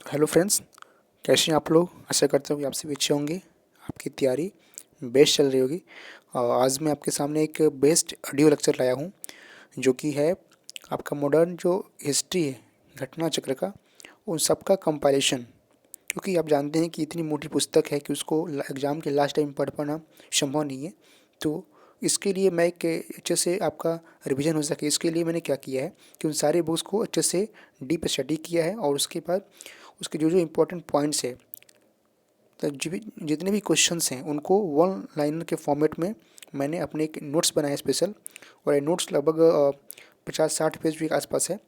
Hello friends, कैसे हैं आप लोग। आशा करता हूँ कि आप सभी अच्छे होंगे। आपकी तैयारी बेस्ट चल रही होगी। आज मैं आपके सामने एक बेस्ट ऑडियो लेक्चर लाया हूँ, जो कि है आपका मॉडर्न जो हिस्ट्री है घटना चक्र का, उन सब का कंपाइलेशन। क्योंकि आप जानते हैं कि इतनी मोटी पुस्तक है कि उसको एग्ज़ाम के लास्ट टाइम पढ़ पाना संभव नहीं है। तो इसके लिए मैं एक अच्छे से आपका रिवीजन हो सके, इसके लिए मैंने क्या किया है कि उन सारे बुक्स को अच्छे से डीप स्टडी किया है, और उसके बाद उसके जो जो इम्पोर्टेंट पॉइंट्स है, तो जितने भी क्वेश्चंस हैं उनको वन लाइनर के फॉर्मेट में मैंने अपने एक नोट्स बनाए स्पेशल। और ये नोट्स लगभग 50-60 पेज के आसपास है।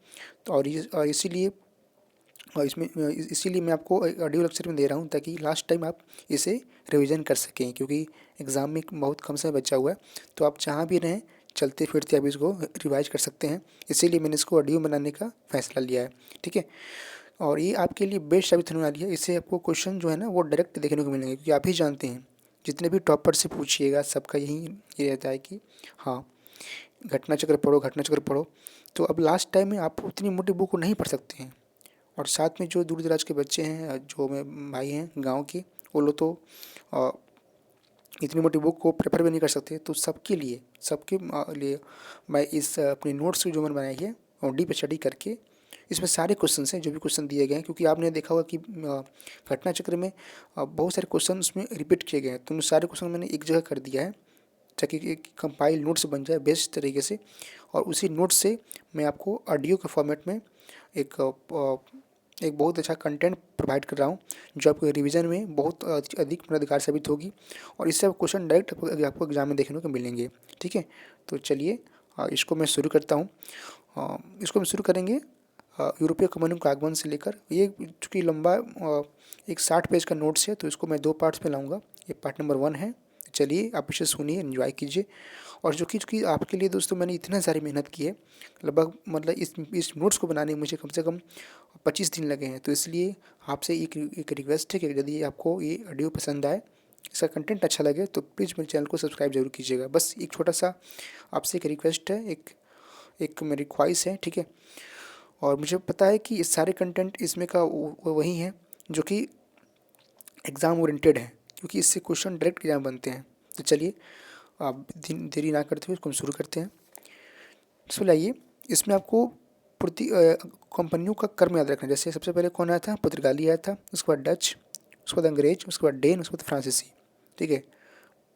तो और इसीलिए इसीलिए मैं आपको ऑडियो लेक्चर में दे रहा हूँ, ताकि लास्ट टाइम आप इसे रिवीजन कर सकें, क्योंकि एग्ज़ाम में बहुत कम समय बचा हुआ है। तो आप जहाँ भी रहें, चलते फिरते आप इसको रिवाइज कर सकते हैं। इसीलिए मैंने इसको ऑडियो बनाने का फैसला लिया है। ठीक है, और ये आपके लिए बेस्ट साबित होने वाली है। इससे आपको क्वेश्चन जो है ना वो डायरेक्ट देखने को मिलेंगे, क्योंकि आप ही जानते हैं जितने भी टॉपर से पूछिएगा सबका यही ये रहता है कि हाँ, घटना चक्र पढ़ो, घटना चक्र पढ़ो। तो अब लास्ट टाइम में आप उतनी मोटी बुक को नहीं पढ़ सकते हैं। और साथ में जो दूर दराज के बच्चे हैं, जो मेरे भाई हैं गांव के, वो लोग तो अ, इतनी मोटी बुक को प्रेफर भी नहीं कर सकते। तो सबके लिए मैं इस अपनी नोट्स जो मैंने बनाई है और डीप स्टडी करके इसमें सारे क्वेश्चन हैं जो भी क्वेश्चन दिए गए हैं। क्योंकि आपने देखा होगा कि घटना चक्र में बहुत सारे क्वेश्चन उसमें रिपीट किए गए हैं, तो उन सारे क्वेश्चन मैंने एक जगह कर दिया है, ताकि एक कंपाइल नोट्स बन जाए बेस्ट तरीके से। और उसी नोट्स से मैं आपको ऑडियो के फॉर्मेट में एक बहुत अच्छा कंटेंट प्रोवाइड कर रहा हूँ, जो आपको रिवीजन में बहुत अधिक मददगार साबित होगी। और इससे क्वेश्चन डायरेक्ट आपको एग्जाम में देखने को मिलेंगे। ठीक है, तो चलिए इसको मैं शुरू करता हूँ। इसको हम शुरू करेंगे यूरोपीय कम्युनिज्म का आगमन से लेकर। ये चूँकि लंबा एक 60 पेज का नोट्स है, तो इसको मैं 2 पार्ट्स में लाऊंगा। ये पार्ट नंबर 1 है। चलिए आप इसे सुनिए, एंजॉय कीजिए। और जो कि चूँकि आपके लिए दोस्तों मैंने इतना सारी मेहनत की है, लगभग मतलब इस नोट्स को बनाने में मुझे कम से कम 25 दिन लगे हैं। तो इसलिए आपसे एक रिक्वेस्ट है कि यदि आपको ये ऑडियो पसंद आए, इसका कंटेंट अच्छा लगे, तो प्लीज़ मेरे चैनल को सब्सक्राइब जरूर कीजिएगा। बस एक छोटा सा आपसे एक रिक्वेस्ट है, एक एक मेरी ख्वाहिश है। ठीक है, और मुझे पता है कि इस सारे कंटेंट इसमें का वही है जो कि एग्ज़ाम ओरिएंटेड है, क्योंकि इससे क्वेश्चन डायरेक्ट एग्जाम बनते हैं। तो चलिए आप देरी ना करते हुए इसको हम शुरू करते हैं। सो लाइए, इसमें आपको प्रति कंपनियों का क्रम याद रखना है। जैसे सबसे पहले कौन आया था, पुर्तगाली आया था, उसके बाद डच, उसके बाद अंग्रेज, उसके बाद डेन, उसके बाद फ्रांसीसी। ठीक है,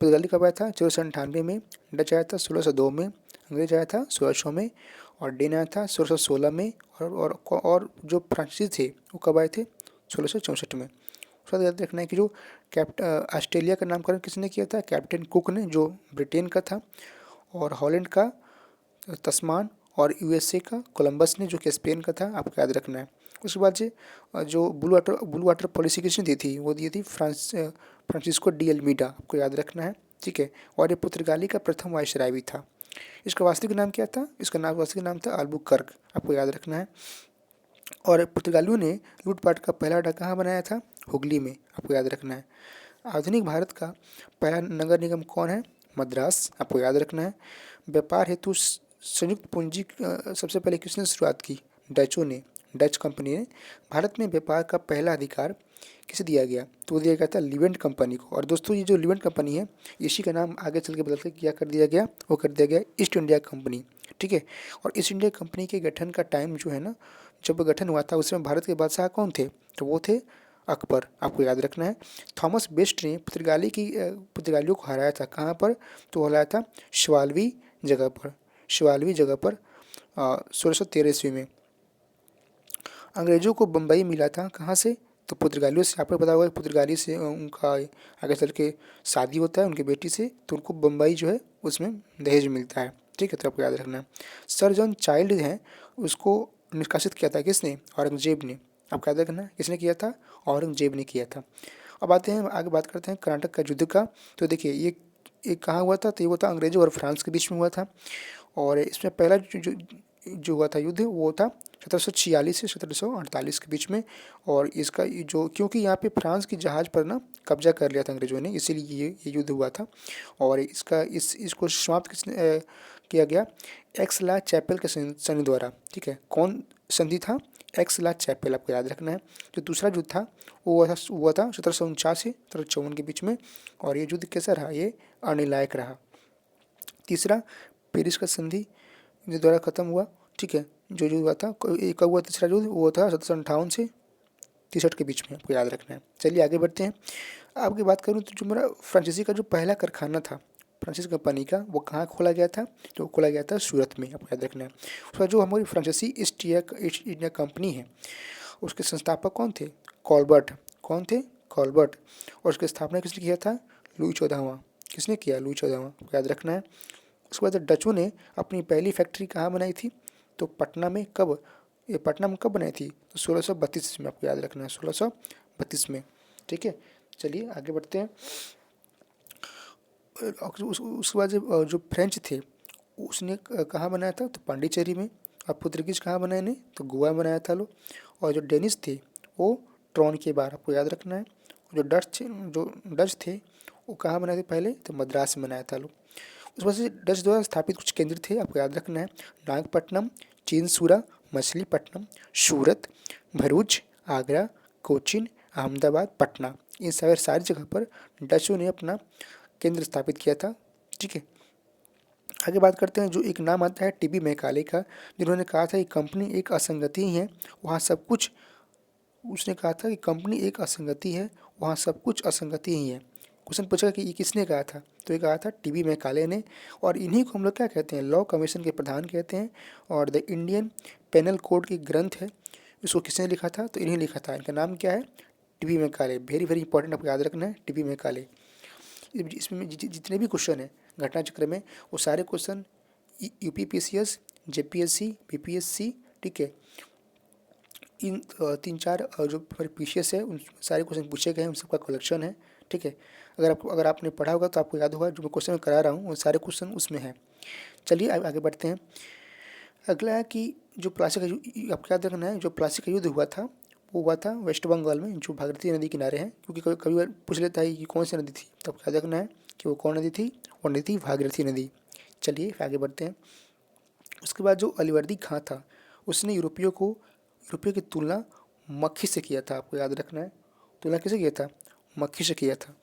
पुर्तगाली कब आया था, 1498 में। डच आया था 1602 में। अंग्रेज आया था 1600 में। और डेन आया था 1616 में। और जो फ्रांसीसी थे वो कब आए थे, 1664 में। उसके बाद याद रखना है कि जो ऑस्ट्रेलिया का नामकरण किसने किया था, कैप्टन कुक ने, जो ब्रिटेन का था। और हॉलैंड का तस्मान, और यूएसए का कोलंबस ने, जो कि स्पेन का था। आपको याद रखना है। उसके बाद से जो ब्लू वाटर पॉलिसी किसने दी थी, वो दी थी फ्रांसिस्को डी अल्मीडा। आपको याद रखना है। ठीक है, और ये पुर्तगाली का प्रथम वायसराय भी था। इसका वास्तविक नाम क्या था, इसका वास्तविक नाम था अल्बुकर्क। आपको याद रखना है। और पुर्तगालियों ने लूटपाट का पहला अड्डा कहाँ बनाया था, हुगली में। आपको याद रखना है। आधुनिक भारत का पहला नगर निगम कौन है, मद्रास। आपको याद रखना है। व्यापार हेतु संयुक्त पूंजी सबसे पहले किसने शुरुआत की, डचों ने, डच कंपनी ने। भारत में व्यापार का पहला अधिकार किसे दिया गया, तो वो दिया गया था लिवेंट कंपनी को। और दोस्तों ये जो लिवेंट कंपनी है, इसी का नाम आगे चल के बदल के क्या कर दिया गया, वो कर दिया गया ईस्ट इंडिया कंपनी। ठीक है, और ईस्ट इंडिया कंपनी के गठन का टाइम जो है ना, जब गठन हुआ था उसमें भारत के बादशाह कौन थे, तो वो थे अकबर। आपको याद रखना है। थॉमस बेस्ट ने पुर्तगालियों को हराया था कहाँ पर, तो हराया था शिवालवी जगह पर 1613 ईस्वी में। अंग्रेजों को बम्बई मिला था कहाँ से, तो पुर्तगालियों से। आपको पता होगा कि पुर्तगाली से उनका आगे चल के शादी होता है उनकी बेटी से, तो उनको बम्बई जो है उसमें दहेज मिलता है। ठीक है, तो आपको याद रखना है। सर जॉन चाइल्ड हैं, उसको निष्कासित किया था किसने, औरंगजेब ने। आपको याद रखना है, किसने किया था, औरंगजेब ने किया था। अब आते हैं आगे, बात करते हैं कर्नाटक का युद्ध का। तो देखिए ये कहाँ हुआ था, तो ये हुआ था अंग्रेजों और फ्रांस के बीच में हुआ था। और इसमें पहला जो हुआ था युद्ध, वो था 1746 से 1748 के बीच में। और इसका जो, क्योंकि यहाँ पे फ्रांस की जहाज़ पर ना कब्जा कर लिया था अंग्रेजों ने, इसीलिए ये युद्ध हुआ था। और इसको समाप्त किया गया एक्स ला चैपल के संधि द्वारा। ठीक है, कौन संधि था, एक्स ला चैपेल, आपको याद रखना है। जो दूसरा युद्ध था वो हुआ था 1749 से 1754 के बीच में, और ये युद्ध कैसा रहा, ये अनिर्णायक रहा। तीसरा पेरिस का संधि जो द्वारा खत्म हुआ, ठीक है। जो युद्ध हुआ था, ये कब हुआ तीसरा युद्ध, वो था 1758 से 63 के बीच में, आपको याद रखना है। चलिए आगे बढ़ते हैं। आपकी बात करूँ तो जो मेरा फ्रांसीसी का जो पहला कारखाना था फ्रांसीसी कंपनी का, वो कहाँ खोला गया था, जो खोला गया था सूरत में, आपको याद रखना है। उसका जो हमारी फ्रांसीसी ईस्ट इंडिया कंपनी है, उसके संस्थापक कौन थे, कॉल्बर्ट। कौन थे, कॉल्बर्ट। और उसकी स्थापना किसने किया था, लुई 14वां। किसने किया, लुई 14वां, आपको याद रखना है। उसके बाद डचों ने अपनी पहली फैक्ट्री कहाँ बनाई थी, तो पटना में। कब, ये पटना में कब बनाई थी, तो 1632 में, आपको याद रखना है 1632 में, ठीक है। चलिए आगे बढ़ते हैं। उसके बाद जो फ्रेंच थे उसने कहाँ बनाया था, तो पांडिचेरी में। और पुर्तगीज कहाँ बनाए ने, तो गोवा में बनाया था लो। और जो डेनिश थे वो ट्रोन के बाहर, आपको याद रखना है। जो डच थे वो कहाँ बनाए थे पहले, तो मद्रास में बनाया था लो। उस वजह से डच द्वारा स्थापित कुछ केंद्र थे, आपको याद रखना है। नागपट्टनम, चीनसूरा, मछलीपट्टनम, सूरत, भरूच, आगरा, कोचीन, अहमदाबाद, पटना। इन सारी जगह पर डचों ने अपना केंद्र स्थापित किया था, ठीक है। आगे बात करते हैं। जो एक नाम आता है टीबी मैकाले का, जिन्होंने कहा था कि कंपनी एक असंगति ही है, वहाँ सब कुछ, उसने कहा था कि कंपनी एक असंगति है, वहाँ सब कुछ असंगति ही है। क्वेश्चन पूछा कि ये किसने कहा था, तो ये कहा था टीबी मैकाले ने। और इन्हीं को हम लोग क्या कहते हैं, लॉ कमीशन के प्रधान कहते हैं। और द इंडियन पेनल कोड की ग्रंथ है, इसको किसने लिखा था, तो इन्हें लिखा था। इनका नाम क्या है, TB Macaulay. Very very important, आपको याद रखना है, टीबी मैकाले। इसमें जितने भी क्वेश्चन हैं घटना चक्र में, वो सारे question UP PCS, JPSC, BPSC, ठीक है, इन तीन चार जो पीसीएस है उन सारे क्वेश्चन पूछे गए हैं, उन सबका कलेक्शन है, ठीक है। अगर आपने पढ़ा होगा तो आपको याद होगा, जो मैं क्वेश्चन करा रहा हूँ वो सारे क्वेश्चन उसमें हैं। चलिए आगे बढ़ते हैं। अगला है कि जो प्लासी का आपको याद रखना है, जो प्लासी का युद्ध हुआ था वो हुआ था वेस्ट बंगाल में, जो भागीरथी नदी किनारे है। क्योंकि कभी बार पूछ लेता है कि कौन सी नदी थी, तो आपको याद रखना है कि वो कौन नदी थी, वो नदी थी भागीरथी नदी। चलिए आगे बढ़ते हैं। उसके बाद जो अलीवर्दी खां था, उसने यूरोपियों की तुलना मक्खी से किया था, आपको याद रखना है। तुलना किसे किया था, मक्खी से किया था।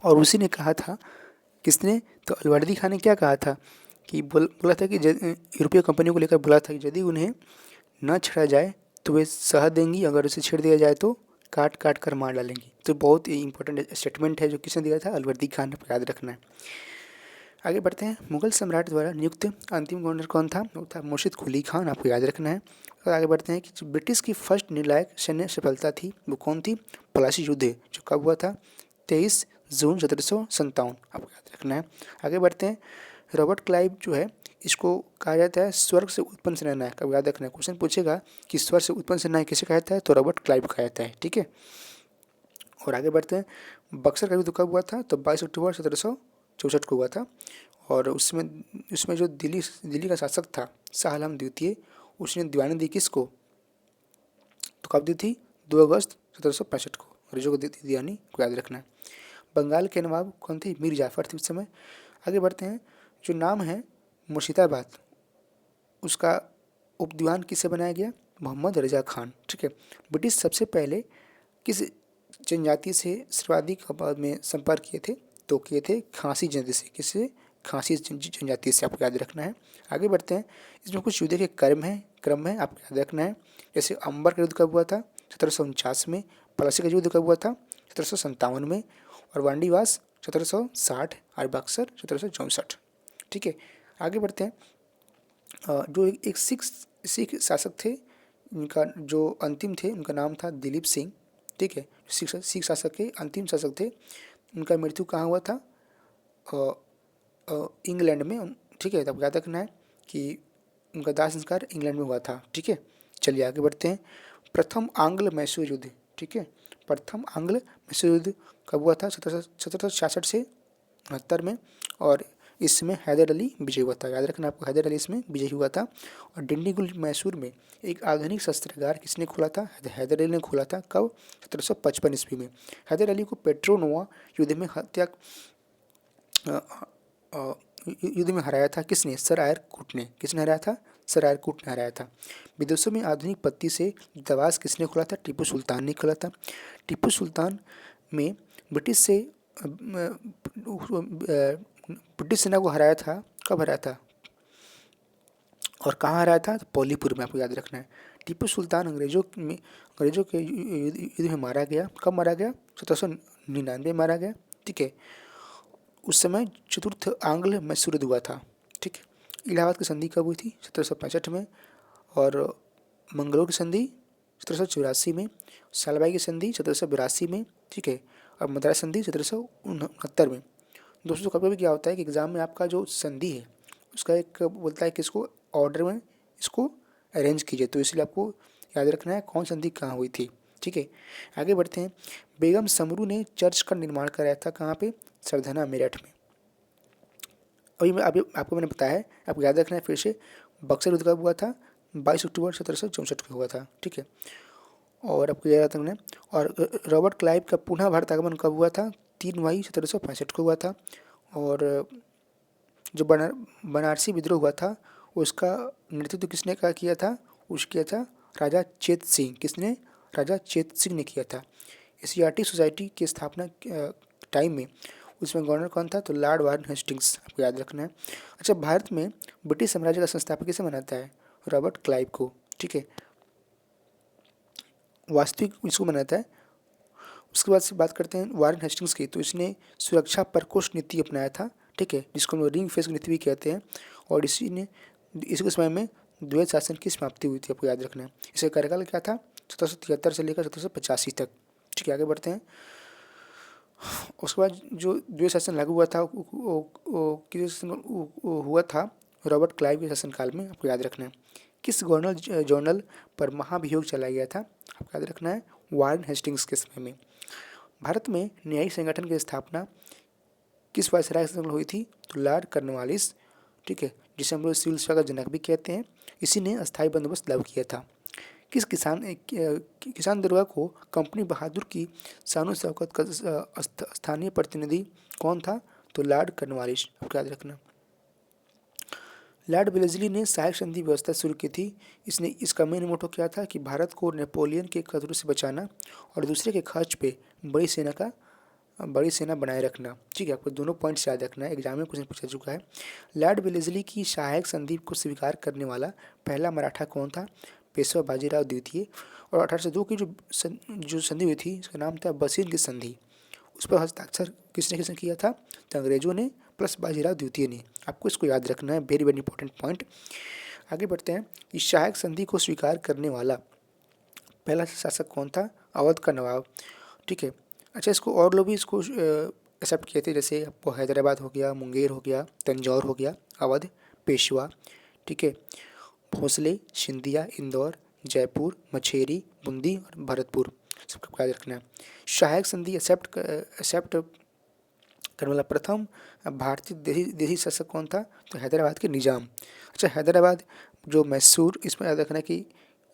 और उसी ने कहा था, किसने, तो अलवर्दी खान ने क्या कहा था कि बोला था कि यूरोपीय कंपनियों को लेकर बोला था कि यदि उन्हें न छेड़ा जाए तो वे सह देंगी, अगर उसे छेड़ दिया जाए तो काट काट कर मार डालेंगी। तो बहुत ही इंपॉर्टेंट स्टेटमेंट है जो किसने दिया था, अलवर्दी खान ने, याद रखना है। आगे बढ़ते हैं। मुगल सम्राट द्वारा नियुक्त अंतिम गवर्नर कौन था, वो था मुर्शिद कुली खान, आपको याद रखना है। और आगे बढ़ते हैं कि जो ब्रिटिश की फर्स्ट निर्णायक सैन्य सफलता थी वो कौन थी, प्लासी युद्ध, जो कब हुआ था, 23 जून 1757, आपको याद रखना है। आगे बढ़ते हैं। रॉबर्ट क्लाइव जो है, इसको कहा जाता है स्वर्ग से उत्पन्न सेनानायक, अब याद रखना है। क्वेश्चन पूछेगा कि स्वर्ग से उत्पन्न सेनानायक किसे कहा जाता है, तो रॉबर्ट क्लाइव कहा जाता है, ठीक है। और आगे बढ़ते हैं। बक्सर का युद्ध कब हुआ था, तो 22 अक्टूबर 1764 को हुआ था। और उसमें उसमें जो दिल्ली का शासक था शाह आलम द्वितीय, उसने दीवानी दी किसको, तो कब दी थी, 2 अगस्त 1765 को, अंग्रेजों को दी थी दीवानी, को याद रखना है। बंगाल के नवाब कौन थे, मीर जाफर थे उस समय। आगे बढ़ते हैं। जो नाम है मुर्शिदाबाद, उसका उपदीवान किससे बनाया गया, मोहम्मद रजा खान, ठीक है। ब्रिटिश सबसे पहले किस जनजाति से सर्वाधिक बाद में संपर्क किए थे, तो किए थे खासी जनजाति से। किससे, खासी जनजाति से, आपको याद रखना है। आगे बढ़ते हैं। इसमें कुछ युद्ध के क्रम है, आपको याद रखना है। जैसे अंबर का युद्ध कब हुआ था, 1749 में। प्लासी का युद्ध कब हुआ था, 1757 में। और वांडीवास 1760 और बक्सर 1764, ठीक है। आगे बढ़ते हैं। जो एक सिख शासक थे, इनका जो अंतिम थे उनका नाम था दिलीप सिंह, ठीक है। सिख शासक के अंतिम शासक थे। उनका मृत्यु कहाँ हुआ था, इंग्लैंड में, ठीक है। तब याद रखना है कि उनका दाह संस्कार इंग्लैंड में हुआ था, ठीक है। चलिए आगे बढ़ते हैं। प्रथम आंग्ल मैसूर युद्ध, ठीक है। प्रथम आंग्ल मैसूर युद्ध कब हुआ था, 1766 से 69 में। और इसमें हैदर अली विजयी हुआ था, याद रखना आपको, हैदर अली इसमें विजयी हुआ था। और डिंडीगुल मैसूर में एक आधुनिक शस्त्रागार किसने खोला था, हैदर अली ने खोला था। कब, 1755 ईस्वी में। हैदर अली को पेट्रोनोवा युद्ध में युद्ध में हराया था किसने, सर आयर कुट ने। किसने हराया था, सरायरकूट ने हराया था। विदेशों में आधुनिक पद्धति से दूतावास किसने खोला था? टीपू सुल्तान ने खोला था। टीपू सुल्तान में ब्रिटिश से ब्रिटिश सेना को हराया था। कब हराया था और कहाँ हराया था? तो पालीपुर में, आपको याद रखना है। टीपू सुल्तान अंग्रेजों के युद्ध में मारा गया। कब मारा गया? 1799 मारा गया। ठीक है, उस समय चतुर्थ आंग्ल मैसूर युद्ध हुआ था। ठीक है, इलाहाबाद की संधि कब हुई थी? 1765 में। और मंगलोर की संधि 1784 में। सालबाई की संधि 1782 में। ठीक है, और मद्रास संधि 1769 में। दोस्तों कभी कभी क्या होता है कि एग्जाम में आपका जो संधि है उसका एक बोलता है कि इसको ऑर्डर में इसको अरेंज कीजिए, तो इसलिए आपको याद रखना है कौन संधि कहाँ हुई थी। ठीक है, आगे बढ़ते हैं। बेगम समरू ने चर्च का निर्माण कराया था कहाँ पे? सरधना मेरठ में। अभी आपको मैंने बताया है, आपको याद रखना है फिर से। बक्सर युद्ध कब हुआ था? 22 अक्टूबर 1764 को हुआ था। ठीक है, और आपको याद रखना है। और रॉबर्ट क्लाइव का पुनः भारत आगमन कब हुआ था? 3 मई 1765 को हुआ था। और जो बनारसी विद्रोह हुआ था उसका नेतृत्व किसने किया था? किया था राजा चेत सिंह। किसने? राजा चेत सिंह ने किया था। एशियाटिक सोसाइटी की स्थापना टाइम में उसमें गवर्नर कौन था? तो लॉर्ड वारन हेस्टिंग्स, आपको याद रखना है। अच्छा, भारत में ब्रिटिश साम्राज्य का संस्थापक किसे मनाता है? रॉबर्ट क्लाइव को। ठीक है, वास्तविक इसको मनाता है। उसके बाद से बात करते हैं वारन हेस्टिंग्स की, तो इसने सुरक्षा प्रकोष्ठ नीति अपनाया था। ठीक है, जिसको हम रिंग फेंस नीति भी कहते हैं। और इसी के समय में द्वैत शासन की समाप्ति हुई थी, आपको याद रखना है। इसका कार्यकाल क्या था? 1773 से लेकर 1785 तक। ठीक है, आगे बढ़ते हैं। उसके बाद जो द्वैत शासन लागू हुआ था वो हुआ था रॉबर्ट क्लाइव के शासनकाल में, आपको याद रखना है। किस गवर्नर जर्नल पर महाभियोग चलाया गया था? आपको याद रखना है वारन हेस्टिंग्स के समय में। भारत में न्यायिक संगठन की स्थापना किस वायसराय के समय हुई थी? तो लॉर्ड कॉर्नवालिस। ठीक है, जिसे हम लोग सिविल सेवा का जनक भी कहते हैं। इसी ने अस्थायी बंदोबस्त लागू किया था। किस किसान दरोगा को कंपनी बहादुर की शान शौकत का स्थानीय प्रतिनिधि कौन था? तो लॉर्ड कॉर्नवालिस, आपको याद रखना। लॉर्ड वेलेस्ली ने सहायक संधि व्यवस्था शुरू की थी। इसका मेन मोटो क्या था? कि भारत को नेपोलियन के खतरों से बचाना और दूसरे के खर्च पे बड़ी सेना बनाए रखना। ठीक है, आपको दोनों पॉइंट्स याद रखना है, एग्जाम में क्वेश्चन पूछा चुका है। लॉर्ड वेलेस्ली की सहायक संधि को स्वीकार करने वाला पहला मराठा कौन था? पेशवा बाजीराव द्वितीय। और 1802 की जो संधि हुई थी उसका नाम था बसीन की संधि। उस पर हस्ताक्षर किसने किया था? तो अंग्रेजों ने प्लस बाजीराव द्वितीय ने। आपको इसको याद रखना है, वेरी वेरी इंपॉर्टेंट पॉइंट। आगे बढ़ते हैं। इस सहायक संधि को स्वीकार करने वाला पहला शासक कौन था? अवध का नवाब। ठीक है, अच्छा, इसको और लोग भी इसको एक्सेप्ट किए थे, जैसे आपको हैदराबाद हो गया, मुंगेर हो गया, तंजौर हो गया, अवध, पेशवा। ठीक है, भोसले, सिंधिया, इंदौर, जयपुर, मछेरी, बूंदी और भरतपुर, सबका याद रखना है। सहायक संधि एक्सेप्ट करने वाला प्रथम भारतीय देशी शासक कौन था? तो हैदराबाद के निजाम। अच्छा, हैदराबाद जो मैसूर, इसमें याद रखना कि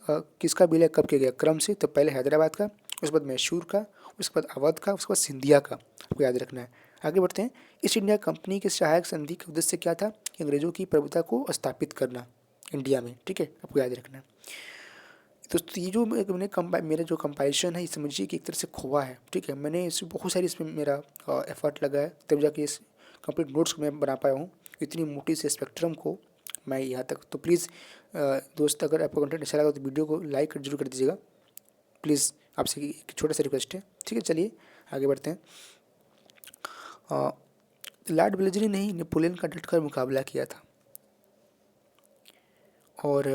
किसका विलय कब किया गया क्रम से? तो पहले हैदराबाद का, उसके बाद मैसूर का, उसके बाद अवध का, उसके बाद सिंधिया का, आपको याद रखना है। आगे बढ़ते हैं। ईस्ट इंडिया कंपनी के सहायक संधि का उद्देश्य क्या था? कि अंग्रेजों की प्रभुता को स्थापित करना इंडिया में। ठीक है, आपको याद रखना है। दोस्तों ये जो मेरा जो कंपाइलेशन है, ये समझिए कि एक तरह से खोआ है। ठीक है, मैंने इसमें बहुत सारी इसमें मेरा एफर्ट लगा है, तब जाके इस कंप्लीट नोट्स को मैं बना पाया हूँ। इतनी मोटी से स्पेक्ट्रम को मैं यहाँ तक, तो प्लीज़ दोस्त, अगर आपको कंटेंट अच्छा लगा तो वीडियो को लाइक जरूर कर दीजिएगा प्लीज़। आपसे एक छोटा सा रिक्वेस्ट है। ठीक है, चलिए आगे बढ़ते हैं। लॉर्ड वेलेस्ली ने ही नेपोलियन का डटकर मुकाबला किया था। और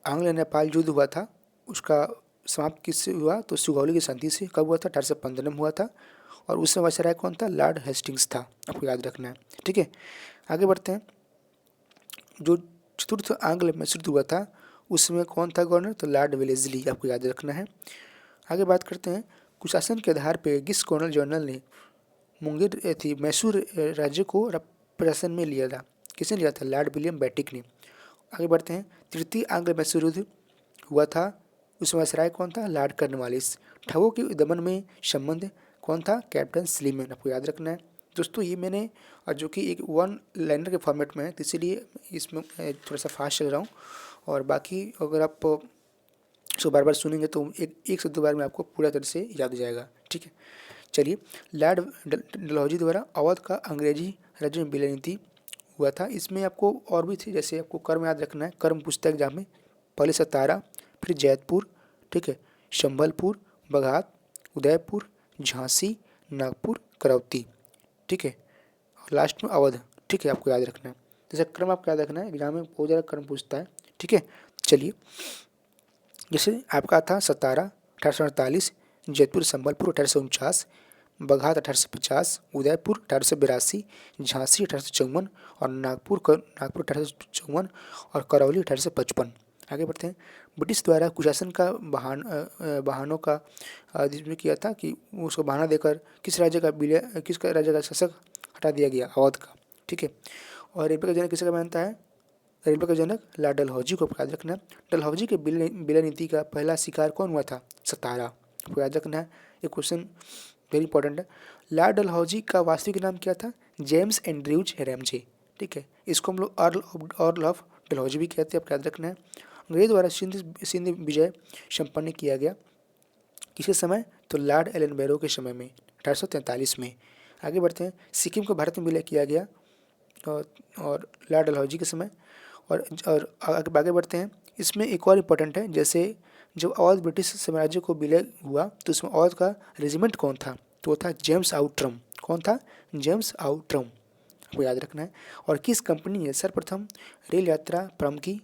आंग्ल नेपाल युद्ध हुआ था, उसका समाप्त किससे हुआ? तो सुगौली की संधि से। कब हुआ था? 1815 में हुआ था। और उस समय वायसराय कौन था? लॉर्ड हेस्टिंग्स था, आपको याद रखना है। ठीक है, आगे बढ़ते हैं। जो चतुर्थ आंग्ल मैसूर हुआ था उसमें कौन था गवर्नर? तो लॉर्ड वेलेस्ली, आपको याद रखना है। आगे बात करते हैं। कुशासन के आधार पर किस गवर्नर जनरल ने मैसूर राज्य को प्रशासन में लिया था? किसने लिया था? लॉर्ड विलियम बेटिक ने। आगे बढ़ते हैं। तृतीय आंग्ल मैसूर युद्ध हुआ था, उसमें वायसराय कौन था? Lord Cornwallis. ठगों के दमन में संबंध कौन था? कैप्टन स्लीमैन, आपको याद रखना है। दोस्तों ये मैंने जो कि एक वन लाइनर के फॉर्मेट में है, तो इसीलिए इसमें थोड़ा सा फास्ट चल रहा हूँ। और बाकी अगर आप इसको बार बार सुनेंगे तो एक से दो बार में आपको पूरा तरह से याद हो जाएगा। ठीक है, चलिए। लॉर्ड डलहौजी द्वारा अवध का अंग्रेजी राज्य में विलय नीति हुआ था। इसमें आपको और भी थे, जैसे आपको कर्म याद रखना है, कर्म पूछता है एग्जाम में। पहले सतारा, फिर जैतपुर, ठीक है, संबलपुर, बघात, उदयपुर, झांसी, नागपुर, करौती, ठीक है, और लास्ट में अवध। ठीक है, आपको याद रखना है। जैसे क्रम आपको याद रखना है, एग्जाम में बहुत ज़्यादा क्रम पूछता है। ठीक है, चलिए। जैसे आपका था सतारा 1848, जयपुर संबलपुर 1849, बघात 1850, उदयपुर 1882, झांसी 1854 और नागपुर 1854 और करौली 1855। आगे बढ़ते हैं। ब्रिटिश द्वारा कुशासन का बहानों का जिसमें किया था कि उसको बहाना देकर किस राज्य का शासक हटा दिया गया, अवध का। ठीक है, और रेलवे का जनक किसका मानता है? रेलवे का जनक लॉर्ड डलहौजी को याद रखना है। डलहौजी के विलय नीति का पहला शिकार कौन हुआ था? सतारा, आपको याद रखना है। ये क्वेश्चन वेरी इंपॉर्टेंट है। लॉर्ड डलहौजी का वास्तविक नाम क्या था? James Andrews Ramsay. ठीक है, इसको हम लोग अर्ल ऑफ डलहौजी भी कहते हैं, आपको याद रखना है। अंग्रेज द्वारा सिंध विजय संपन्न किया गया किसके समय? तो लॉर्ड एलन बैरो के समय में, 1843 में। आगे बढ़ते हैं। सिक्किम को भारत में विलय किया गया और लॉर्ड डलहौजी के समय। और आगे बढ़ते हैं। इसमें एक और इम्पोर्टेंट है, जैसे जब अवध ब्रिटिश साम्राज्य को विलय हुआ तो उसमें अवध का रेजिमेंट कौन था? तो वो था जेम्स आउट्रम। कौन था? जेम्स आउट्रम, आपको याद रखना है। और किस कंपनी ने सर्वप्रथम रेल यात्रा प्रारंभ की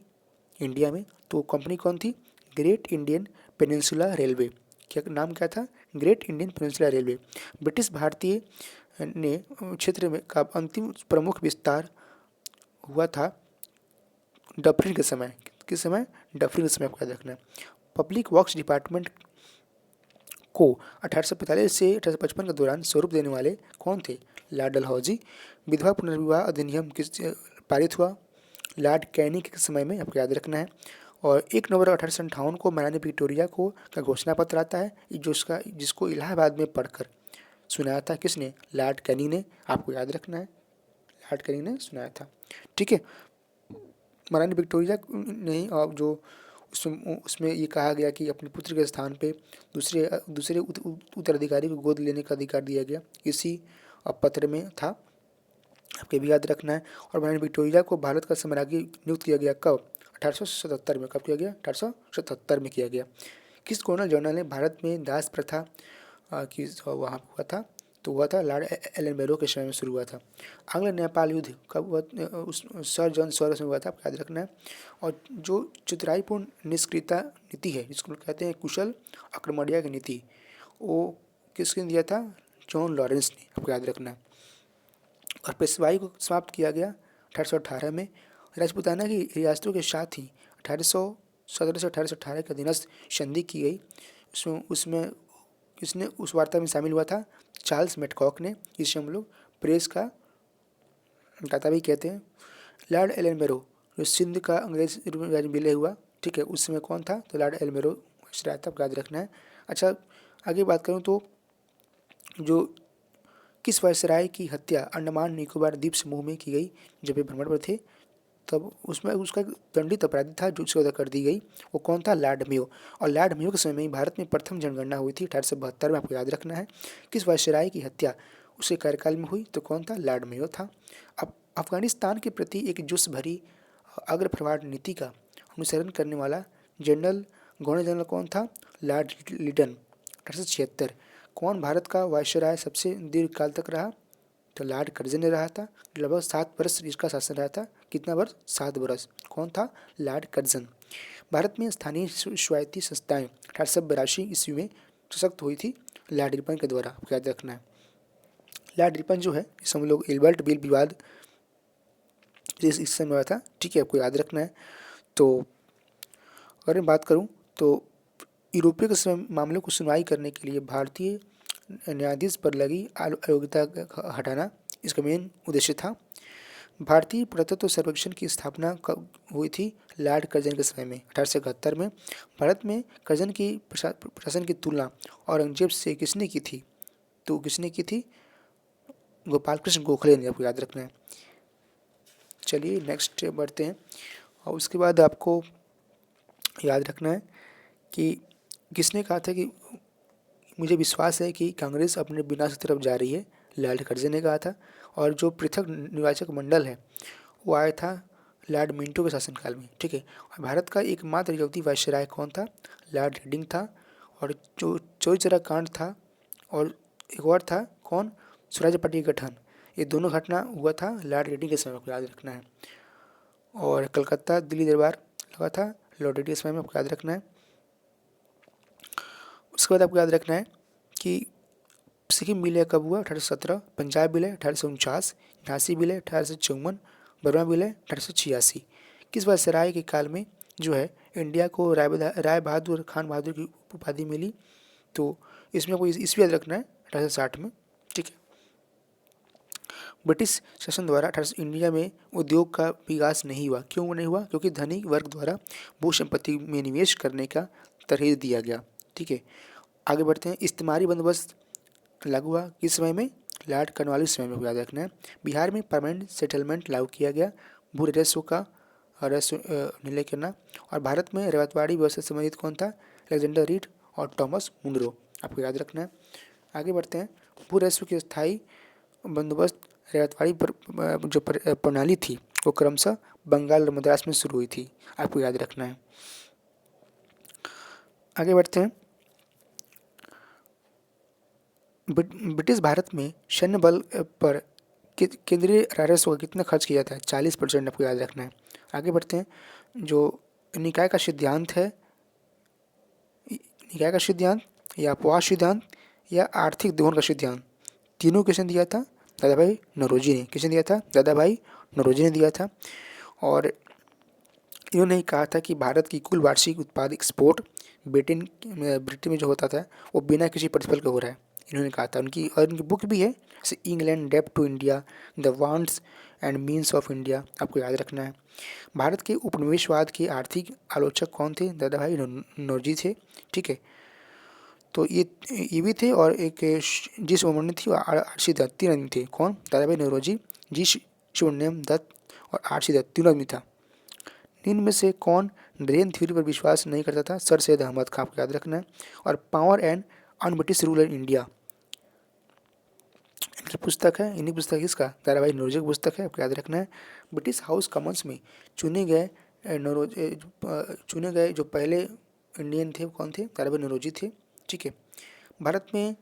इंडिया में? तो कंपनी कौन थी? Great Indian peninsula railway. क्या नाम क्या था? Great Indian peninsula railway. British भारतीय ने क्षेत्र में का अंतिम प्रमुख विस्तार हुआ था डफरिन के समय। किस समय? डफरिन के समय, आपको याद रखना है। पब्लिक वर्क्स डिपार्टमेंट को 1845 से 1855 के दौरान स्वरूप देने वाले कौन थे? लॉर्ड डलहौजी। विधवा पुनर्विवाह अधिनियम किस पारित हुआ? लॉर्ड कैनी के समय में, आपको याद रखना है। और 1 नवंबर 1858 को महारानी विक्टोरिया को का घोषणा पत्र आता है, जिसको इलाहाबाद में पढ़कर सुनाया था किसने? लॉर्ड कैनी ने, आपको याद रखना है। लॉर्ड कैनी ने सुनाया था। ठीक है, महारानी विक्टोरिया ने जो उसमें ये कहा गया कि अपने पुत्र के स्थान पे दूसरे उत्तराधिकारी को गोद लेने का अधिकार दिया गया, इसी पत्र में था, आपके भी याद रखना है। और महारानी विक्टोरिया को भारत का सम्राज्ञी नियुक्त किया गया कब? 1877 में। कब किया गया? 1877 में किया गया। किस गवर्नर जनरल ने भारत में दास प्रथा की वहाँ हुआ था? तो हुआ था लॉर्ड एलन बैरो के समय में शुरू हुआ था। आंग्ल नेपाल युद्ध कब हुआ? सर जॉन सॉरेस में हुआ था, आपको याद रखना है। और जो चतुराईपूर्ण निष्क्रियता नीति है, जिसको कहते हैं कुशल आक्रमणिया की नीति, वो किसने दिया था? जॉन लॉरेंस ने, आपको याद रखना है। और पेशवाई को समाप्त किया गया 1818 में। राजपूताना की रियासतों के साथ ही 1817 से 1818 के अधीनस्थ संधि की गई। उसमें किसने उस वार्ता में शामिल हुआ था? चार्ल्स मेडकॉक ने, जिसे हम लोग प्रेस का दाता भी कहते हैं। लॉर्ड एलन बैरो जो सिंध का अंग्रेज राज्य विलय हुआ, ठीक है, उस समय कौन था? तो लॉर्ड एलन बैरो वायसराय था, याद रखना है। अच्छा, आगे बात करूँ तो जो किस वायसराय की हत्या अंडमान निकोबार द्वीप समूह में की गई जब वे भ्रमण पर थे? तब उसमें उसका दंडित अपराधी था जो उसकी हत्या कर दी गई, वो कौन था? Lord Mayo. और लॉर्ड मेयो के समय में ही भारत में प्रथम जनगणना हुई थी 1872 में, आपको याद रखना है। किस वायसराय की हत्या उसके कार्यकाल में हुई? तो कौन था? लॉर्ड मेयो था। अब अफगानिस्तान के प्रति एक जोश भरी अग्रप्रवाह नीति का अनुसरण करने वाला गवर्नर जनरल कौन था? लॉर्ड लिटन, 1876। कौन भारत का वायसराय सबसे दीर्घ काल तक रहा? तो लॉर्ड कर्जन ने रहा था, लगभग 7 वर्ष इसका शासन रहा था। कितना वर्ष? 7 वर्ष। कौन था? Lord Curzon. भारत में स्थानीय स्वायत्ती संस्थाएं 1882 ईस्वी में सशक्त हुई थी लॉर्ड रिपन के द्वारा, आपको याद रखना है। लॉर्ड रिपन जो है, इस हम लोग एल्बर्ट बिल विवाद इस समय हुआ था, ठीक है, आपको याद रखना है। तो अगर मैं बात करूँ तो यूरोपीय के समय मामलों को सुनवाई करने के लिए भारतीय न्यायाधीश पर लगी अयोग्यता हटाना इसका मेन उद्देश्य था। भारतीय पुरातत्व सर्वेक्षण की स्थापना कब हुई थी? लॉर्ड कर्जन के समय में, 1871 में। भारत में कर्जन की प्रशासन की तुलना औरंगजेब से किसने की थी? तो किसने की थी? गोपाल कृष्ण गोखले ने, आपको याद रखना है। चलिए नेक्स्ट बढ़ते हैं। और उसके बाद आपको याद रखना है कि किसने कहा था कि मुझे विश्वास है कि कांग्रेस अपने विनाश की तरफ जा रही है, लॉर्ड कर्जन ने कहा था। और जो पृथक निर्वाचक मंडल है वो आया था लॉर्ड मिंटो के शासनकाल में, ठीक है। और भारत का एकमात्र यहूदी वायसराय कौन था? लॉर्ड हेडिंग था। और जो चौरी चौरा कांड था और एक और था कौन? स्वराज पार्टी का गठन। ये दोनों घटना हुआ था लॉर्ड हेडिंग के समय, आपको याद रखना है। और कलकत्ता दिल्ली दरबार लगा था लॉर्ड हेडिंग के समय में, आपको याद रखना है। उसके बाद आपको याद रखना है कि सिक्किम विलय कब हुआ? 1817। पंजाब विलय 1849। झांसी विलय 1854। बर्मा विलय 1886। किस वायसराय के काल में जो है इंडिया को राय बहादुर खान बहादुर की उपाधि मिली? तो इसमें आपको ईस्वी याद रखना है, 1860 में, ठीक है। ब्रिटिश शासन द्वारा इंडिया में उद्योग का विकास नहीं हुआ। क्यों नहीं हुआ? क्योंकि धनी वर्ग द्वारा भू संपत्ति में निवेश करने का तरहीज दिया गया, ठीक है। आगे बढ़ते हैं। इस्तेमारी बंदोबस्त लागू हुआ किस समय में? लॉर्ड कॉर्नवालिस समय में, याद रखना है। बिहार में परमानेंट सेटलमेंट लागू किया गया, भू राजस्व का राजस्व निर्णय करना। और भारत में रवायतवाड़ी व्यवस्था से संबंधित कौन था? अलेक्जेंडर रीड और थॉमस मुनरो, आपको याद रखना है। आगे बढ़ते हैं। भू राजस्व की स्थायी बंदोबस्त रवायतवाड़ी जो प्रणाली थी वो क्रमशः बंगाल और मद्रास में शुरू हुई थी, आपको याद रखना है। आगे बढ़ते हैं। ब्रिटिश भारत में सैन्य बल पर केंद्रीय राजस्व का कितना खर्च किया जाता है? 40%, आपको याद रखना है। आगे बढ़ते हैं। जो निकाय का सिद्धांत है, निकाय का सिद्धांत या अपवाद सिद्धांत या आर्थिक दोहन का सिद्धांत, तीनों किसने दिया था? दादा भाई नौरोजी ने। किसने दिया था? दादा भाई नौरोजी ने दिया था। और इन्होंने कहा था कि भारत की कुल वार्षिक उत्पाद एक्सपोर्ट ब्रिटेन में जो होता था वो बिना किसी प्रतिफल के हो रहा है, इन्होंने कहा था। उनकी बुक भी है, जैसे इंग्लैंड डेब्ट to India, the wants and means of India, आपको याद रखना है। भारत के उपनिवेशवाद के आर्थिक आलोचक कौन थे? दादा भाई नौरोजी थे, ठीक है। तो ये भी थे। और एक जी सुब्रमण्यम थी और आरसी दत्त, तीन आदमी थे। कौन? दादा भाई नौरोजी, जी सुब्रमण्यम दत्त और आरसी दत्त, तीनों आदमी था। निम्न में से कौन ड्रेन थ्योरी पर विश्वास नहीं करता था? सर सैयद अहमद खान, आपको याद रखना है। और power and un British rule in India, इनकी पुस्तक है। इन्हीं पुस्तक इसका दादा भाई नौरोजी की पुस्तक है, आपको याद रखना है। ब्रिटिश हाउस कॉमन्स में चुने गए जो पहले इंडियन थे वो कौन थे? दादा भाई नौरोजी थे, ठीक है। भारत में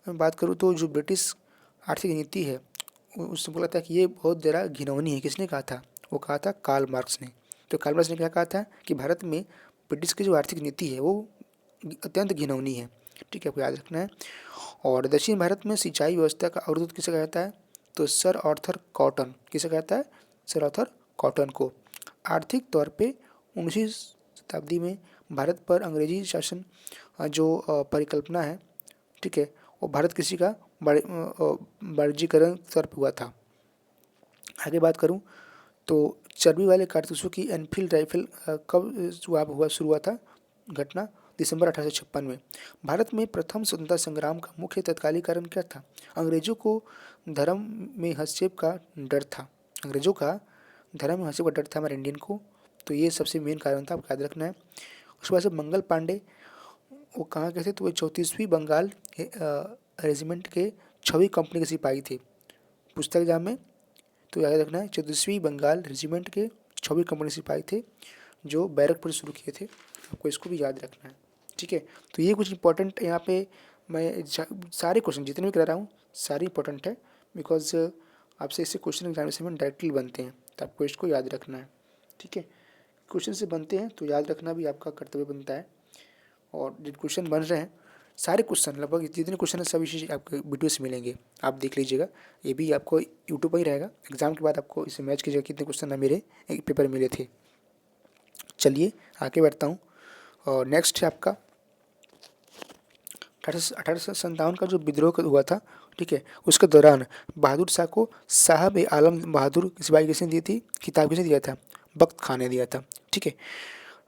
बात करूँ तो जो ब्रिटिश आर्थिक नीति है उसने बोला था कि ये बहुत ज़रा घिनौनी है। किसने कहा था? वो कहा था कार्ल मार्क्स ने। तो कार्ल मार्क्स ने क्या कहा था कि भारत में ब्रिटिश की जो आर्थिक नीति है वो अत्यंत घिनौनी है, ठीक है, आपको याद रखना है। और दक्षिण भारत में सिंचाई व्यवस्था का अवरोध किसे कहता है? तो सर आर्थर कॉटन। किसे कहता है? सर आर्थर कॉटन को। आर्थिक तौर पे 19वीं शताब्दी में भारत पर अंग्रेजी शासन जो परिकल्पना है, ठीक है, वो भारत कृषि का वाणिज्यीकरण स्तर पर हुआ था। आगे बात करूं तो चर्बी वाले कारतूसों की एनफील्ड राइफल कब शुरू हुआ था? घटना दिसंबर 1856 में। भारत में प्रथम स्वतंत्रता संग्राम का मुख्य तत्कालीन कारण क्या था? अंग्रेजों को धर्म में हस्तक्षेप का डर था। अंग्रेजों का धर्म में हस्तक्षेप का डर था हमारे इंडियन को, तो ये सबसे मेन कारण था, आपको याद रखना है। उसके बाद से मंगल पांडे, वो कहाँ के थे? तो वो 34वीं बंगाल रेजिमेंट के 6वीं कंपनी के सिपाही थे, पुस्तक एग्जाम में। तो याद रखना है 34वीं बंगाल रेजिमेंट के 6वीं कंपनी सिपाही थे जो बैरकपुर शुरू किए थे, आपको इसको भी याद रखना है, ठीक है। तो ये कुछ इंपॉर्टेंट यहाँ पे मैं सारे क्वेश्चन जितने भी करा रहा हूँ सारे इंपॉर्टेंट है, बिकॉज आपसे इससे क्वेश्चन एग्जामिनेशन में डायरेक्टली बनते हैं, तो आपको इसको याद रखना है, ठीक है। क्वेश्चन से बनते हैं तो याद रखना भी आपका कर्तव्य बनता है। और जो क्वेश्चन बन रहे हैं सारे क्वेश्चन लगभग जितने क्वेश्चन हैं सभी चीज़ आपको वीडियो से मिलेंगे, आप देख लीजिएगा। ये भी आपको यूट्यूब पर ही रहेगा। एग्जाम के बाद आपको इसे मैच कीजिएगा कितने क्वेश्चन है मेरे एक पेपर मिले थे। चलिए आगे बढ़ता हूँ। और नेक्स्ट है आपका 1857 का जो विद्रोह हुआ था, ठीक है, उसके दौरान बहादुर शाह को साहब ए आलम बहादुर सिपाही किसने दी थी? खिताब किसने दिया था? बख्त खान ने दिया था, ठीक है।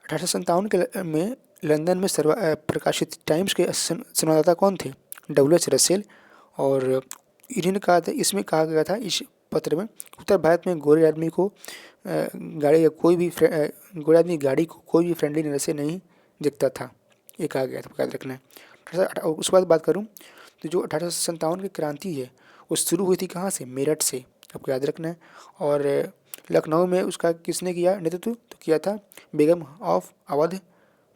1857 के में लंदन में प्रकाशित टाइम्स के संवाददाता कौन थे? W H Russell. और इन्होंने कहा था, इसमें कहा गया था इस पत्र में, उत्तर भारत में गोरे आदमी को गाड़ी या कोई भी गोरे आदमी गाड़ी को कोई भी फ्रेंडली नज़र से नहीं देखता था, ये कहा गया था, याद रखना है। उसके बाद बात करूँ तो जो 1857 की क्रांति है वो शुरू हुई थी कहाँ से, मेरठ से, आपको याद रखना है। और लखनऊ में उसका किसने किया नेतृत्व, तो किया था बेगम ऑफ अवध,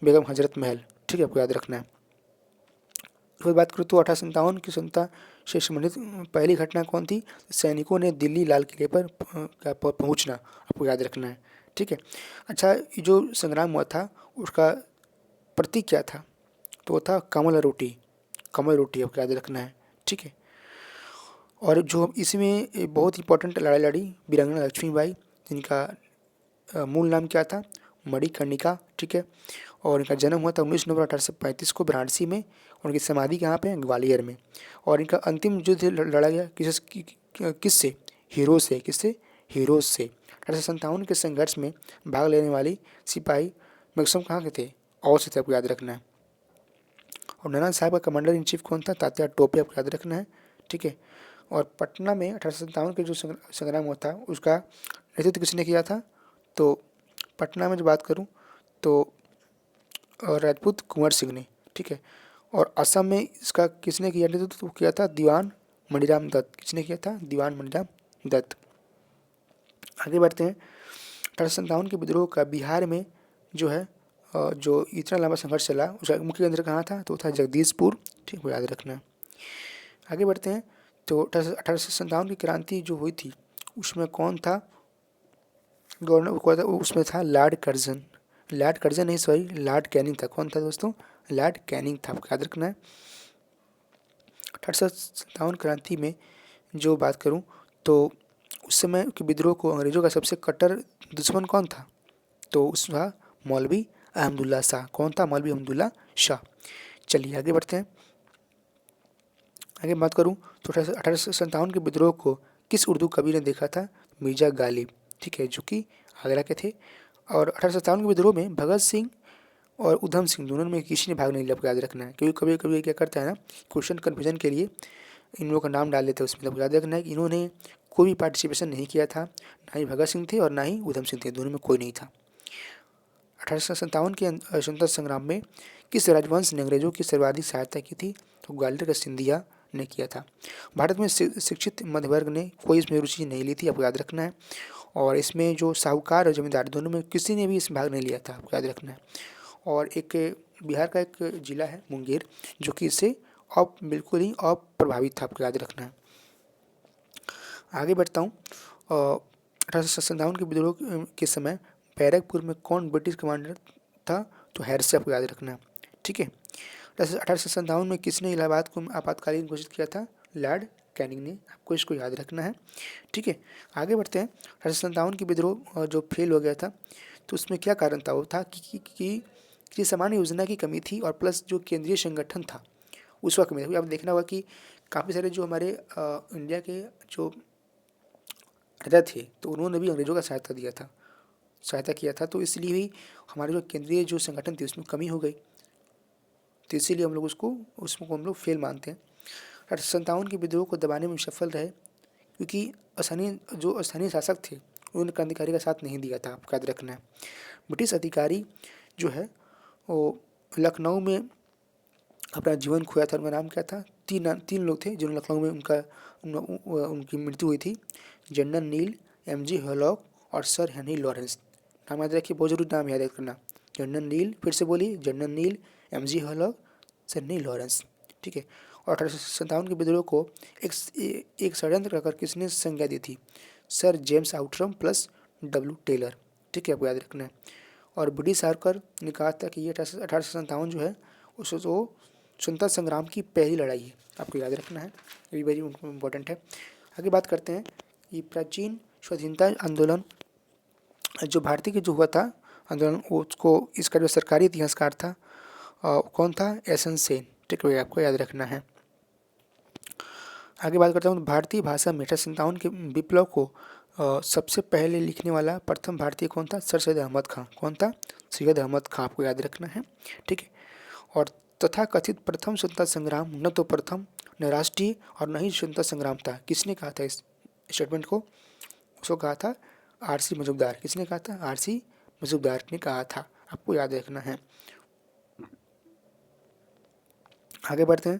बेगम हजरत महल, ठीक है, आपको याद रखना है। फिर बात करूँ तो 1857 की स्वतंत्रता से संबंधित पहली घटना कौन थी, सैनिकों ने दिल्ली लाल किले पर पहुंचना, आपको याद रखना है, ठीक है। अच्छा, ये जो संग्राम हुआ था उसका प्रतीक क्या था, तो वो था कमल रोटी, कमल रोटी, आपको याद रखना है, ठीक है। और जो इसमें बहुत इंपॉर्टेंट लड़ाई लड़ी वीरांगना लक्ष्मीबाई, जिनका मूल नाम क्या था, मणिकर्णिका, ठीक है। और इनका जन्म हुआ था 19 नवंबर 1835 को वाराणसी में। उनकी समाधि कहाँ पे है, ग्वालियर में। और इनका अंतिम युद्ध लड़ा गया किससे, हीरो से, किससे, हीरोज से। 1857 के संघर्ष में भाग लेने वाली सिपाही मैक्सिमम कहाँ के थे, और से थे, आपको याद रखना है। और नाना साहब का कमांडर इन चीफ कौन था, तात्या टोपे, आपको याद रखना है, ठीक है। और पटना में 1857 के जो संग्राम हुआ था उसका नेतृत्व किसने किया था, तो पटना में जो बात करूं तो राजपूत कुंवर सिंह ने, ठीक है। और असम में इसका किसने किया नेतृत्व, तो किया था दीवान मणिराम दत्त, किसने किया था, दीवान मणिराम दत्त। आगे बढ़ते हैं। 1857 के विद्रोह का बिहार में जो है जो इतना लंबा संघर्ष चला उसका मुख्य केंद्र कहाँ था, तो था जगदीशपुर, ठीक है, याद रखना है। आगे बढ़ते हैं। तो 1857 की क्रांति जो हुई थी उसमें कौन था गवर्नर, कौन था, उसमें था लॉर्ड कर्जन, लॉर्ड कर्जन नहीं सॉरी लॉर्ड कैनिंग था। कौन था दोस्तों, लॉर्ड कैनिंग था, आपको याद रखना है। 1857 क्रांति में जो बात करूं तो उस समय के विद्रोह को अंग्रेजों का सबसे कट्टर दुश्मन कौन था, तो उस था मौलवी अहमदुल्ला शाह। कौन था, मौलवी अहमदुल्ला शाह। चलिए आगे बढ़ते हैं। आगे बात करूं तो 1857 के विद्रोह को किस उर्दू कवि ने देखा था, मिर्जा गालिब, ठीक है, जो कि आगरा के थे। और 1857 के विद्रोह में भगत सिंह और उधम सिंह दोनों में किसी ने भाग नहीं लिया, आपको याद रखना है। क्योंकि कभी कभी क्या करता है ना, क्वेश्चन कन्फ्यूजन के लिए इन लोगों का नाम डाल देते हैं उसमें, आपको याद रखना है कि इन्होंने कोई भी पार्टिसिपेशन नहीं किया था, ना ही भगत सिंह थे और ना ही उधम सिंह थे, दोनों में कोई नहीं था। 1857 के स्वतंत्रता संग्राम में किस राजवंश ने अंग्रेजों की सर्वाधिक सहायता की थी, तो ग्वालियर का सिंधिया ने किया था। भारत में शिक्षित मध्य वर्ग ने कोई इसमें रुचि नहीं ली थी, आपको याद रखना है। और इसमें जो साहूकार और जमींदार दोनों में किसी ने भी इसमें भाग नहीं लिया था, आपको याद रखना है। और एक बिहार का एक जिला है मुंगेर जो कि इससे बिल्कुल ही अप्रभावित था, आपको याद रखना है। आगे बढ़ता हूँ। 1857 के विद्रोह के समय बैरकपुर में कौन ब्रिटिश कमांडर था, तो हैरिस से, आपको याद रखना है, ठीक है। 1857 में किसने इलाहाबाद को आपातकालीन घोषित किया था, लॉर्ड कैनिंग ने, आपको इसको याद रखना है, ठीक है। आगे बढ़ते हैं। 1857 की विद्रोह जो फेल हो गया था तो उसमें क्या कारण था, वो था कि सामान्य योजना की कमी थी और प्लस जो केंद्रीय संगठन था उसका कमी था। आप देखना होगा कि काफ़ी सारे जो हमारे इंडिया के जो राजा थे तो उन्होंने भी अंग्रेजों का सहायता किया था, तो इसलिए भी हमारे जो केंद्रीय जो संगठन थे उसमें कमी हो गई, तो इसीलिए हम लोग उसको हम लोग फेल मानते हैं। 1857 के विद्रोह को दबाने में सफल रहे क्योंकि स्थानीय शासक थे उन्होंने क्रांतिकारी का साथ नहीं दिया था, आपको याद रखना है। ब्रिटिश अधिकारी जो है वो लखनऊ में अपना जीवन खोया था, उनका नाम क्या था, तीन लोग थे जिन्होंने लखनऊ में उनकी मृत्यु हुई थी, जनरल नील, एमजी हैवलॉक और सर हेनरी लॉरेंस। नाम याद रखिए, बहुत जरूरी नाम याद रखना। जनरल नील, फिर से बोलिए, general Neill, MG Havelock, sir Henry Lawrence, ठीक है। और 1857 के विद्रोह को एक षड्यंत्र कर किसने संज्ञा दी थी, sir James Outram plus W Taylor, ठीक है, आपको याद रखना है। और ब्रिटिश सरकार ने कहा था कि ये 1857 जो है उस स्वतंत्रता संग्राम की पहली लड़ाई है, आपको याद रखना है, ये भी वेरी इंपॉर्टेंट है। आगे बात करते हैं। ये प्राचीन स्वाधीनता आंदोलन जो भारतीय के जो हुआ था आंदोलन, उसको इसका जो सरकारी इतिहासकार था कौन था, एस.एन. सेन, ठीक है, आपको याद रखना है। आगे बात करता हूँ। भारतीय भाषा में 1857 के विप्लव को सबसे पहले लिखने वाला प्रथम भारतीय कौन था, सर सैयद अहमद खां। कौन था, सैयद अहमद खां, आपको याद रखना है, ठीक है। और तथा कथित प्रथम स्वतंत्रता संग्राम न तो प्रथम न राष्ट्रीय और न ही स्वतंत्रता संग्राम था, किसने कहा था स्टेटमेंट को, उसको कहा था आरसी मजूमदार। किसने कहा था? आरसी मजूमदार ने कहा था। आपको याद रखना है। आगे बढ़ते हैं।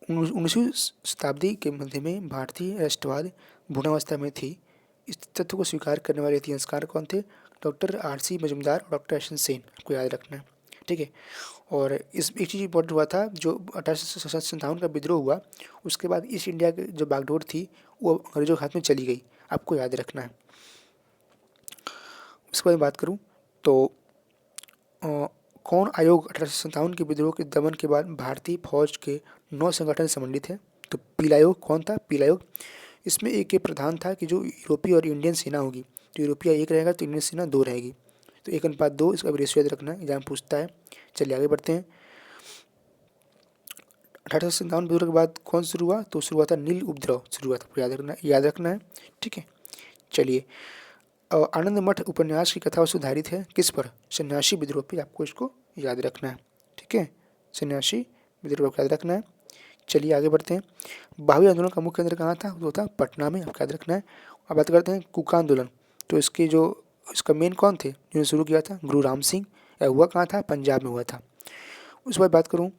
19वीं शताब्दी के मध्य में भारतीय राष्ट्रवाद भ्रूणावस्था में थी। इस तथ्य को स्वीकार करने वाले इतिहासकार कौन थे? डॉक्टर आरसी मजूमदार और डॉक्टर अशोक सेन। आपको याद रखना है, ठीक है। और इस एक चीज़ इम्पोर्टेंट हुआ था, जो 1857 का विद्रोह हुआ, उसके बाद ईस्ट इंडिया की जो बागडोर थी वो अंग्रेजों के हाथ में चली गई। आपको याद रखना है। उसके बाद बात करूँ तो कौन आयोग 1857 के विद्रोह के दमन के बाद भारतीय फौज के 9 संगठन से संबंधित है? तो पीला आयोग। कौन था पीला आयोग? इसमें एक ये प्रधान था कि जो यूरोपीय और इंडियन सेना होगी, तो यूरोपीय 1 रहेगा तो इंडियन सेना 2 रहेगी, तो 1:2। इसका रेशियो याद रखना है, एग्जाम पूछता है। चलिए आगे बढ़ते हैं। 1857 विद्रोह के बाद कौन शुरू हुआ? तो शुरू हुआ था नील उपद्रव शुरू हुआ था। याद रखना है, ठीक है। चलिए, आनंद मठ उपन्यास की कथा सुधारित है किस पर? सन्यासी विद्रोह पर। आपको इसको याद रखना है, ठीक है। सन्यासी विद्रोह को याद रखना है। चलिए आगे बढ़ते हैं। भावी आंदोलन का मुख्य केंद्र कहाँ था? वो था पटना में। आपको याद रखना है। अब बात करते हैं कुका आंदोलन। तो इसका मेन कौन थे जिन्होंने शुरू किया था? गुरु राम सिंह। हुआ कहाँ था? पंजाब में हुआ था। उसके बाद बात करूँ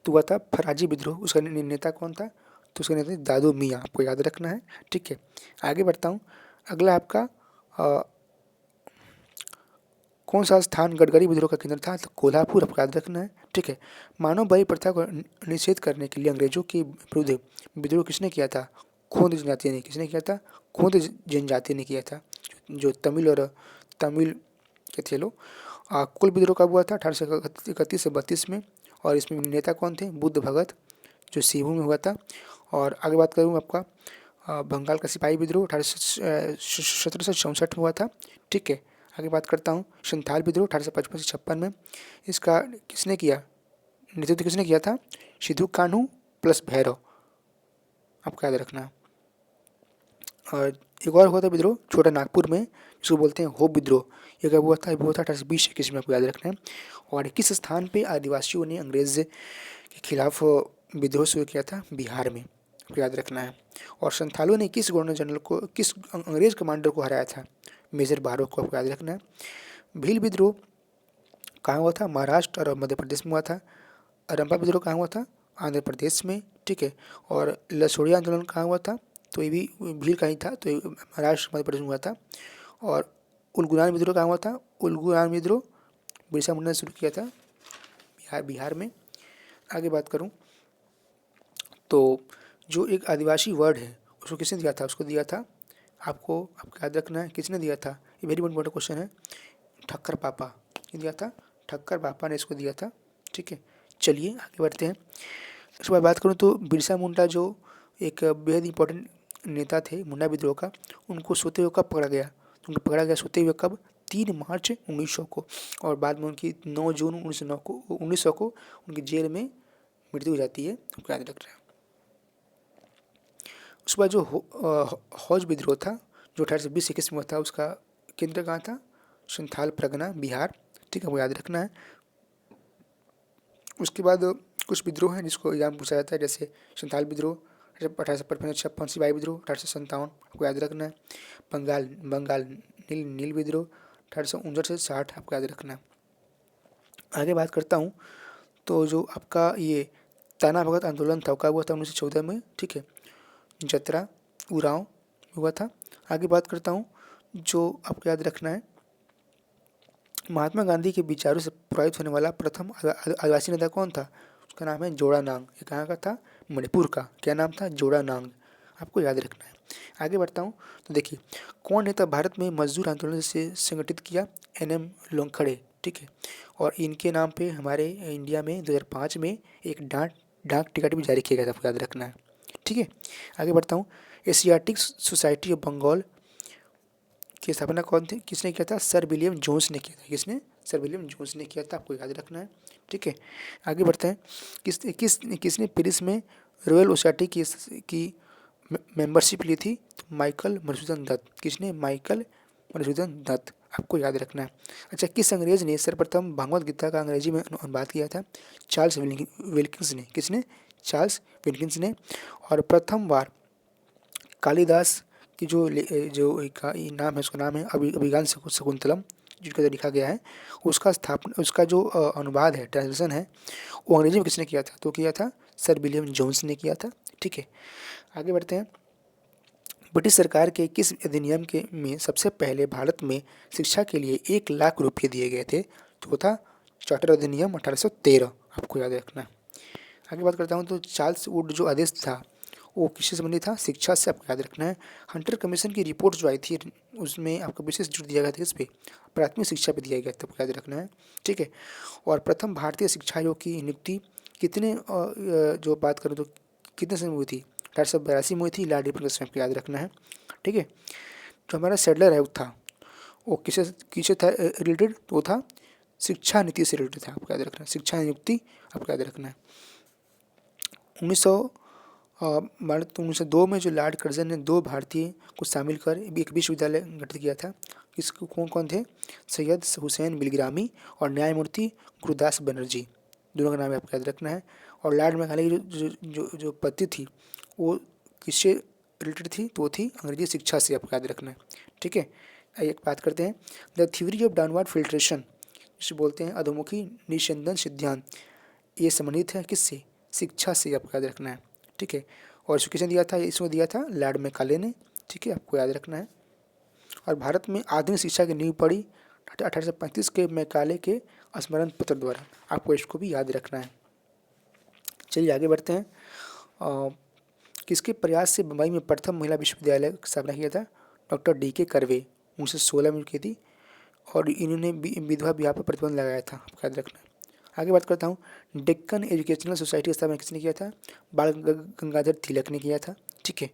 तो हुआ था फराजी विद्रोह। उसका नेता कौन था? तो उसका नेता दादू मियाँ। आपको याद रखना है, ठीक है। आगे बढ़ता हूँ। अगला आपका कौन सा स्थान गडकरी विद्रोह का केंद्र था? तो कोल्हापुर। आपको याद रखना है, ठीक है। मानव बलि प्रथा को निषेध करने के लिए अंग्रेजों के विरुद्ध विद्रोह किसने किया था? खोंद जनजाति ने। किसने किया था? खोंद जनजाति ने किया था, जो तमिल के थे लोग। कुल विद्रोह कब हुआ था? 1831 से 32 में। और इसमें नेता कौन थे? बुद्ध भगत, जो सीहू में हुआ था। और आगे बात करूँ आपका बंगाल का सिपाही विद्रोह 1764 में हुआ था, ठीक है। आगे बात करता हूँ संथाल विद्रोह 1855 से 56 में। इसका किसने किया? नेतृत्व किसने किया था? सिद्धू कान्हू प्लस भैरव। आपको याद रखना। और एक और हुआ था विद्रोह छोटा नागपुर में, जिसको बोलते हैं होप विद्रोह। ये कब हुआ था? हुआ था 1820-21 में। आपको याद रखना है। और किस स्थान पे आदिवासियों ने अंग्रेज के खिलाफ विद्रोह शुरू किया था? बिहार में। आपको याद रखना है। और संथालों ने किस गवर्नर जनरल को, किस अंग्रेज कमांडर को हराया था? मेजर बारो को। आपको याद रखना है। भील विद्रोह कहाँ हुआ था? महाराष्ट्र और मध्य प्रदेश में हुआ था। रंपा विद्रोह कहाँ हुआ था? आंध्र प्रदेश में, ठीक है। और लसोड़िया आंदोलन कहाँ हुआ था? तो ये भी भील का ही था, तो ये महाराष्ट्र मध्य प्रदेश में हुआ था। और उलगुरान विद्रोह कहाँ हुआ था? उलगुरान विद्रोह बिरसा मुंडा ने शुरू किया था, बिहार में। आगे बात करूँ तो जो एक आदिवासी वर्ड है उसको किसने दिया था? उसको दिया था आपको याद रखना है, किसने दिया था? ये वेरी इंपॉर्टेंट क्वेश्चन है। ठक्कर पापा। ये दिया था ठक्कर पापा ने इसको दिया था, ठीक है। चलिए आगे बढ़ते हैं। इसके बाद बात करूँ तो बिरसा मुंडा जो एक बेहद इंपॉर्टेंट नेता थे मुंडा विद्रोह का, उनको सोते हुए कब पकड़ा गया? तो उनको पकड़ा गया सोते हुए कब? 3 मार्च 1900 को। और बाद में उनकी 9 जून 1900 को उनकी जेल में मृत्यु हो जाती है। आपको याद रखना है। उसके बाद जो हौज विद्रोह था जो 1820-21 में हुआ था, उसका केंद्र कहाँ था? संथाल परगना, बिहार, ठीक है। वो याद रखना है। उसके बाद कुछ विद्रोह हैं जिसको एग्जाम पूछा जाता है, जैसे संथाल विद्रोह 1855, सिपाही विद्रोह 1857। आपको याद रखना है। बंगाल नील विद्रोह 1859 से 60। आपको याद रखना है। आगे बात करता हूँ तो जो आपका ये ताना भगत आंदोलन था, कब हुआ था? 1914 में, ठीक है। जतरा उरांव हुआ था। आगे बात करता हूँ जो आपको याद रखना है, महात्मा गांधी के विचारों से प्रभावित होने वाला प्रथम आदिवासी नेता कौन था? उसका नाम है जोड़ा नांग। ये कहाँ का था? मणिपुर का। क्या नाम था? जोड़ा नांग। आपको याद रखना है। आगे बढ़ता हूँ तो देखिए, कौन नेता भारत में मजदूर आंदोलन से संगठित किया? NM लोंगखड़े, ठीक है। और इनके नाम पे हमारे इंडिया में 2005 में एक डाक टिकट भी जारी किया गया था। आपको याद रखना है, ठीक है। आगे बढ़ता हूँ। एशियाटिक सोसाइटी ऑफ बंगाल की स्थापना कौन थी, किसने किया था? सर विलियम जोन्स ने किया था। किसने? सर विलियम जोन्स ने किया था। आपको याद रखना है, ठीक है। आगे बढ़ते हैं। किसने पेरिस में रॉयल सोसाइटी की मेंबरशिप ली थी? तो माइकल मधुसूदन दत्त। किसने? माइकल मधुसूदन दत्त। आपको याद रखना है। अच्छा, किस अंग्रेज ने सर्वप्रथम भगवद गीता का अंग्रेजी में अनुवाद किया था? चार्ल्स विल्किंस ने। किसने? चार्ल्स विल्किंस ने। और प्रथम बार कालिदास की जो एक नाम है, उसका नाम है अभिज्ञान शकुंतलम, जिनका जो लिखा गया है, उसका जो अनुवाद है, ट्रांसलेशन है, वो अंग्रेजी में किसने किया था? तो किया था सर विलियम जोन्स ने किया था। ठीक है, आगे बढ़ते हैं। ब्रिटिश सरकार के किस अधिनियम के में सबसे पहले भारत में शिक्षा के लिए 1 लाख रुपये दिए गए थे? तो वो था चार्टर अधिनियम 1813, आपको याद रखना है। आगे बात करता हूँ तो चार्ल्स वुड जो आदेश था वो किससे संबंधित था? शिक्षा से, आपको याद रखना है। हंटर कमीशन की रिपोर्ट जो आई थी उसमें आपको विशेष जोर दिया गया था इस पे, प्राथमिक शिक्षा पे दिया गया था, आपको याद रखना है। ठीक है, और प्रथम भारतीय शिक्षा आयोग की नियुक्ति कितने जो बात करूँ तो कितने समय में हुई थी? 1882 में हुई थी, लॉर्ड रिपन के समय, आपको याद रखना है। ठीक है, जो हमारा सेडलर है वो था, वो किसे किसे था रिलेटेड? तो वो था शिक्षा नीति से रिलेटेड था, आपको याद रखना है। शिक्षा नियुक्ति आपको याद रखना है। 1902 में जो लॉर्ड कर्जन ने 2 भारतीय को शामिल कर एक विश्वविद्यालय गठित किया था, इसको कौन कौन थे? सैयद हुसैन बिलग्रामी और न्यायमूर्ति गुरुदास बनर्जी, दोनों का नाम आपको याद रखना है। और लॉर्ड मेघालय की जो जो जो पद्धति थी वो किससे रिलेटेड थी? तो वो थी अंग्रेजी शिक्षा से, आपको याद रखना है। ठीक है, एक बात करते हैं। The theory of downward filtration, जिसे बोलते हैं अधोमुखी निस्यंदन सिद्धांत, ये संबंधित है किससे? शिक्षा से, आपको याद रखना है। ठीक है, और इसको किसने दिया था? इसको दिया था लॉर्ड मेकाले ने। ठीक है, आपको याद रखना है। और भारत में आधुनिक शिक्षा की नींव पड़ी 1835 के मेकाले के स्मरण पत्र द्वारा, आपको इसको भी याद रखना है। चलिए आगे बढ़ते हैं। किसके प्रयास से मुंबई में प्रथम महिला विश्वविद्यालय की स्थापना किया था? Doctor DK. कर्वे, 1916 में की थी, और इन्होंने विधवा विवाह पर प्रतिबंध लगाया था, आपको याद रखना है। आगे बात करता हूँ। डेक्कन एजुकेशनल सोसाइटी का स्थापना किसने किया था? बाल गंगाधर तिलक ने किया था। ठीक है,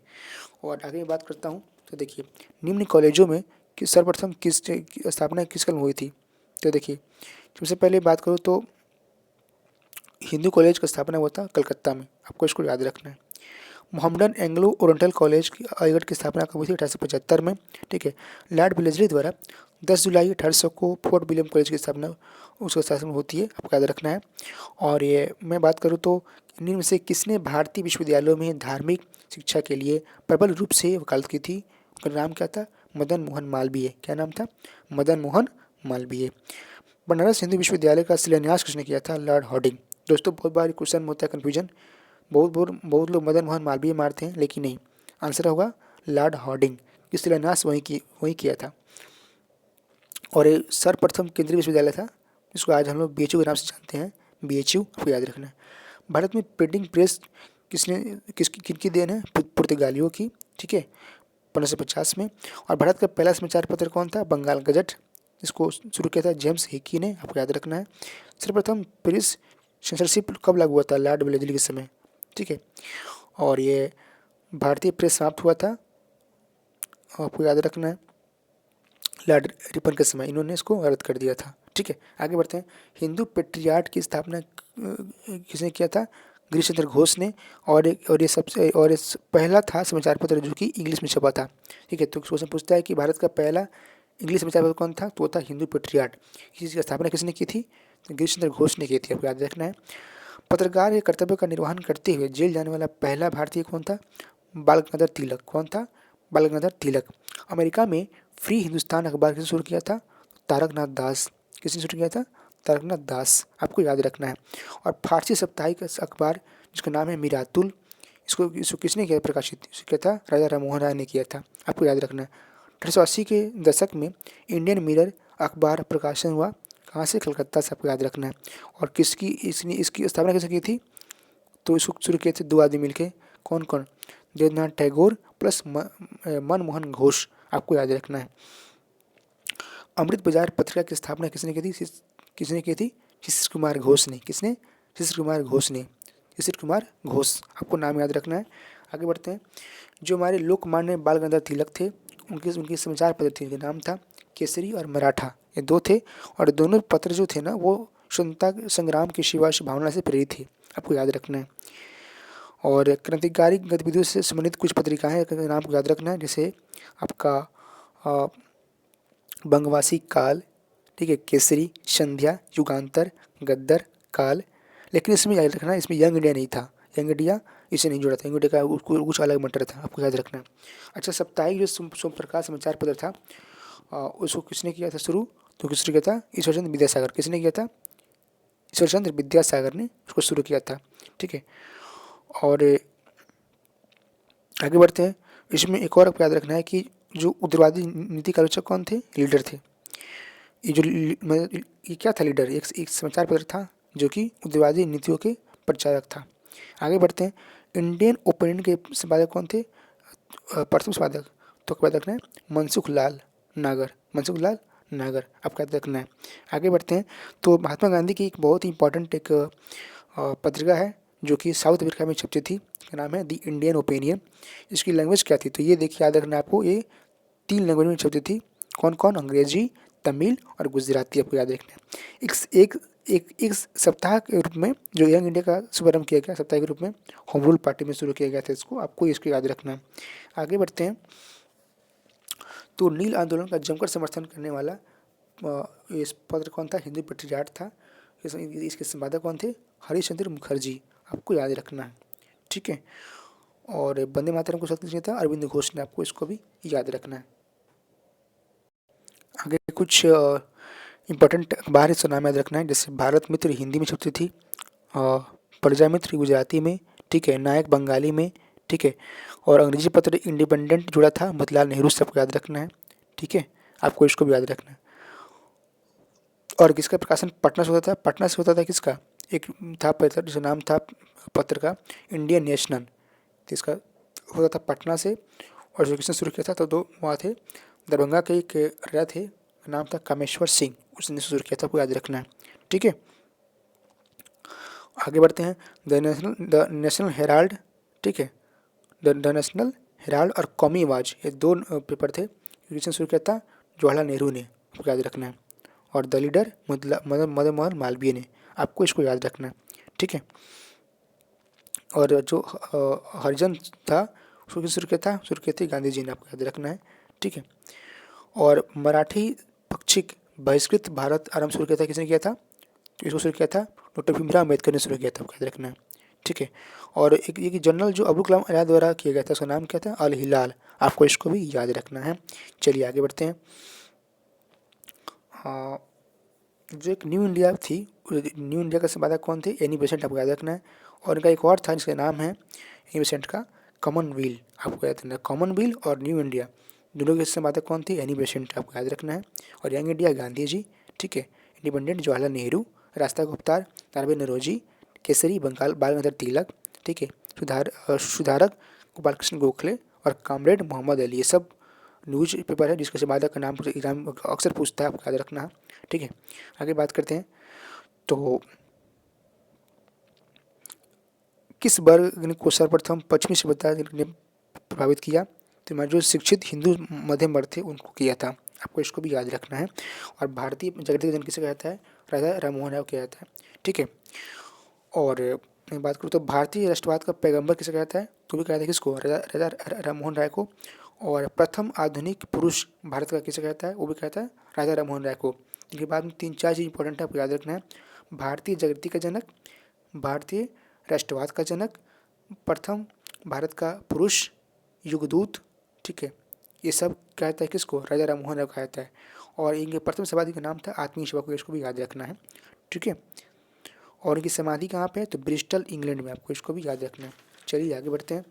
और आगे बात करता हूँ तो देखिए, निम्न कॉलेजों में सर्वप्रथम किस स्थापना किस कल में हुई थी? तो देखिए, सबसे पहले बात करूँ तो हिंदू कॉलेज का स्थापना हुआ था कलकत्ता में, आपको इसको याद रखना है। मोहम्मडन एंग्लो ओरिएंटल कॉलेज की अलीगढ़ की स्थापना कब हुई थी? 1875 में। ठीक है, लॉर्ड वेलेस्ली द्वारा 10 जुलाई 1800 को फोर्ट विलियम कॉलेज की स्थापना उसका शासन होती है, आपको याद रखना है। और ये मैं बात करूँ तो इनमें में से किसने भारतीय विश्वविद्यालयों में धार्मिक शिक्षा के लिए प्रबल रूप से वकालत की थी? उनका नाम क्या था? मदन मोहन मालवीय। क्या नाम था? मदन मोहन मालवीय। बनारस हिंदू विश्वविद्यालय का शिलान्यास किसने किया था? Lord Hardinge. दोस्तों बहुत बार क्वेश्चन में होता है कन्फ्यूजन, बहुत लोग मदन मोहन मालवीय मारते हैं, लेकिन नहीं, आंसर होगा लॉर्ड हार्डिंग, की शिलान्यास वहीं किया था। और ये सर्वप्रथम केंद्रीय विश्वविद्यालय था, जिसको आज हम लोग BHU के नाम से जानते हैं, BHU, आपको याद रखना है। भारत में प्रिंटिंग प्रेस किनकी देन है? पुर्तगालियों की। ठीक है, 1550 में। और भारत का पहला समाचार पत्र कौन था? बंगाल गजट, इसको शुरू किया था जेम्स हिकी ने, आपको याद रखना है। सर्वप्रथम प्रेस सेंसरशिप कब लागू हुआ था? लॉर्ड वेलेस्ली के समय। ठीक है, और ये भारतीय प्रेस समाप्त हुआ था, आपको याद रखना है, लॉर्ड रिपन के समय, इन्होंने इसको रद्द कर दिया था। ठीक है, आगे बढ़ते हैं। हिंदू पेट्रियार्ट की स्थापना किसने किया था? गिरीश चंद्र घोष ने। और ये पहला था समाचार पत्र जो कि इंग्लिश में छपा था। ठीक है, तो क्वेश्चन पूछता है कि भारत का पहला इंग्लिश समाचार पत्र कौन था? तो वो था हिंदू पेट्रियार्ट। इसकी स्थापना किसने की थी? तो गिरीश चंद्र घोष ने की थी, आपको याद रखना है। पत्रकार के कर्तव्य का निर्वहन करते हुए जेल जाने वाला पहला भारतीय कौन था? बाल गंगाधर तिलक। कौन था? बाल गंगाधर तिलक। अमेरिका में फ्री हिंदुस्तान अखबार किसने शुरू किया था? तारकनाथ दास। किसने शुरू किया था? तारकनाथ दास, आपको याद रखना है। और फारसी साप्ताहिक अखबार जिसका नाम है मिरातुल, इसको किसने किया प्रकाशित? इसे किया था राजा राममोहन राय ने किया था, आपको याद रखना है। 1880 के दशक में इंडियन मिरर अखबार प्रकाशन हुआ, कहाँ से? कलकत्ता से, आपको याद रखना है। और इसकी स्थापना किसने की थी? तो इसको शुरू किए थे 2 आदमी मिलके, कौन कौन? देवेंद्रनाथ टैगोर प्लस मनमोहन घोष, आपको याद रखना है। अमृत बाजार पत्रिका की स्थापना किसने की थी? शिशिर कुमार घोष ने। किसने? शिशिर कुमार घोष ने। शिशिर कुमार घोष, आपको नाम याद रखना है। आगे बढ़ते हैं। जो हमारे लोकमान्य बाल गंगाधर तिलक थे, उनके समाचार पत्र थे, उनका नाम था केसरी और मराठा, ये 2 थे। और दोनों पत्र जो थे ना वो स्वतंत्रता संग्राम की शिवाश भावना से प्रेरित थे, आपको याद रखना है। और क्रांतिकारी गतिविधियों से संबंधित कुछ पत्रिकाएं का नाम को याद रखना है, जैसे आपका बंगवासी काल, ठीक है, केसरी, संध्या, युगांतर, गद्दर, काल। लेकिन इसमें याद रखना, इसमें यंग इंडिया नहीं था, यंग इंडिया इसे नहीं जोड़ा था, यंग इंडिया का कुछ अलग मैटर था, आपको याद रखना है। अच्छा, साप्ताहिक जो सोम प्रकाश समाचार पत्र था, उसको किसने किया था शुरू? तो किसने किया था? ईश्वरचंद्र विद्यासागर। किसने किया था? ईश्वरचंद्र विद्यासागर ने उसको शुरू किया था। ठीक है, और आगे बढ़ते हैं। इसमें एक और आपको याद रखना है कि जो उग्रवादी नीति का आलोचक कौन थे? लीडर थे। ये जो ये क्या था? लीडर एक समाचार पत्र था जो कि उग्रवादी नीतियों के प्रचारक था। आगे बढ़ते हैं। इंडियन ओपिनियन के संपादक कौन थे? प्रथम संपादक, तो आपको याद रखना है मनसुख लाल नागर। मनसुख लाल नागर आपको याद रखना है। आगे बढ़ते हैं। तो महात्मा गांधी की एक बहुत ही इंपॉर्टेंट एक पत्रिका है जो कि साउथ अफ्रीका में छपती थी, का नाम है द इंडियन ओपिनियन। इसकी लैंग्वेज क्या थी? तो ये देखिए, याद रखना है आपको, ये 3 लैंग्वेज में छपती थी। कौन कौन? अंग्रेजी, तमिल और गुजराती, आपको याद रखना है। एक एक एक सप्ताह के रूप में जो यंग इंडिया का शुभारंभ किया गया, सप्ताह के रूप में होम रूल पार्टी में शुरू किया गया था इसको, आपको इसको याद रखना है। आगे बढ़ते हैं। तो नील आंदोलन का जमकर समर्थन करने वाला इस पत्र कौन था? हिंदू पेट्रियाट था। इसके संपादक कौन थे? हरिश्चंद्र मुखर्जी, आपको याद रखना है। ठीक है, और वंदे मातरम को शक्ति था अरविंद घोष ने, आपको इसको भी याद रखना है। आगे कुछ इम्पोर्टेंट अखबार इसका नाम याद रखना है, जैसे भारत मित्र हिंदी में छपती थी, प्रजा मित्र गुजराती में, ठीक है, नायक बंगाली में, ठीक है, और अंग्रेजी पत्र इंडिपेंडेंट जुड़ा था मोतीलाल नेहरू से, आपको याद रखना है। ठीक है, आपको इसको भी याद रखना है। और किसका प्रकाशन पटना से होता था? पटना से होता था किसका? एक था पत्र जिसका नाम था पत्र का इंडियन नेशनल, तो इसका होता था पटना से। और जो किसने शुरू किया था? तो 2 वहाँ थे, दरभंगा के एक राजा थे, नाम था कामेश्वर सिंह, उसने शुरू किया था, आपको याद रखना है। ठीक है, आगे बढ़ते हैं। द नेशनल हेराल्ड, ठीक है, द नेशनल हेराल्ड और कौमी आवाज, ये 2 पेपर थे, किसने शुरू किया था? जवाहरलाल नेहरू ने, आपको याद रखना है। और द लीडर मदन मोहन मालवीय ने, आपको इसको याद रखना है। ठीक है, और जो हरिजन था उसको किसने शुरू किया था? शुरू किया थी गांधी जी ने, आपको याद रखना है। ठीक है, और मराठी पक्षिक बहिष्कृत भारत आरंभ शुरू किया था, किसने किया था? तो इसको शुरू किया था डॉक्टर भीमराव अम्बेडकर ने शुरू किया था, आपको याद रखना है। ठीक है, और एक जनरल जो अबुल कलाम आज़ाद द्वारा किया गया था, उसका नाम क्या था? अल हिलाल, आपको इसको भी याद रखना है। चलिए आगे बढ़ते हैं। जो एक न्यू इंडिया थी, न्यू इंडिया का संपादक कौन थे? एनी बेसेंट, आपको याद रखना है। और इनका एक और था जिसका नाम है एनी बेसेंट का कॉमनवेल, आपको याद रखना है। कॉमनवेल और न्यू इंडिया दोनों के संपादक कौन थे? एनी बेसेंट, आपको याद रखना है। और यंग इंडिया गांधी जी, ठीक है, इंडिपेंडेंट जवाहरलाल नेहरू, रास्ता गुप्तार नारायण नरोजी, केसरी बंगाल बाल गंगाधर तिलक, ठीक है, सुधारक गोपाल कृष्ण गोखले और कॉमरेड मोहम्मद अली, ये सब न्यूज पेपर है जिसके संपादक का नाम एग्जाम अक्सर पूछता है, आपको याद रखना है। ठीक है, आगे बात करते हैं। तो किस वर्ग ने को सर्वप्रथम पश्चिमी सभ्यता ने प्रभावित किया? तो हमारे जो शिक्षित हिंदू मध्यम वर्ग थे उनको किया था, आपको इसको भी याद रखना है। और भारतीय जागृति का जन्म किसे कहता है? राजा राममोहन राय को किया जाता है। ठीक है, और मैं बात करूँ तो भारतीय राष्ट्रवाद का पैगंबर किसे कहता है? तो भी कहता है किसको? राजा राममोहन राय को। और प्रथम आधुनिक पुरुष भारत का किसे कहता है? वो भी कहता है राजा राममोहन राय को। इनके बाद में 3-4 चीज़ इंपॉर्टेंट है, आपको याद रखना है। भारतीय जागृति का जनक, भारतीय राष्ट्रवाद का जनक, प्रथम भारत का पुरुष, युगदूत, ठीक है, ये सब कहता है किसको? राजा राममोहन राय को कहता है। और इनके प्रथम समाधि का नाम था आत्मीय शिवा को, इसको भी याद रखना है। ठीक है, और इनकी समाधि कहाँ पे है? तो ब्रिस्टल इंग्लैंड में, आपको इसको भी याद रखना है। चलिए आगे बढ़ते हैं।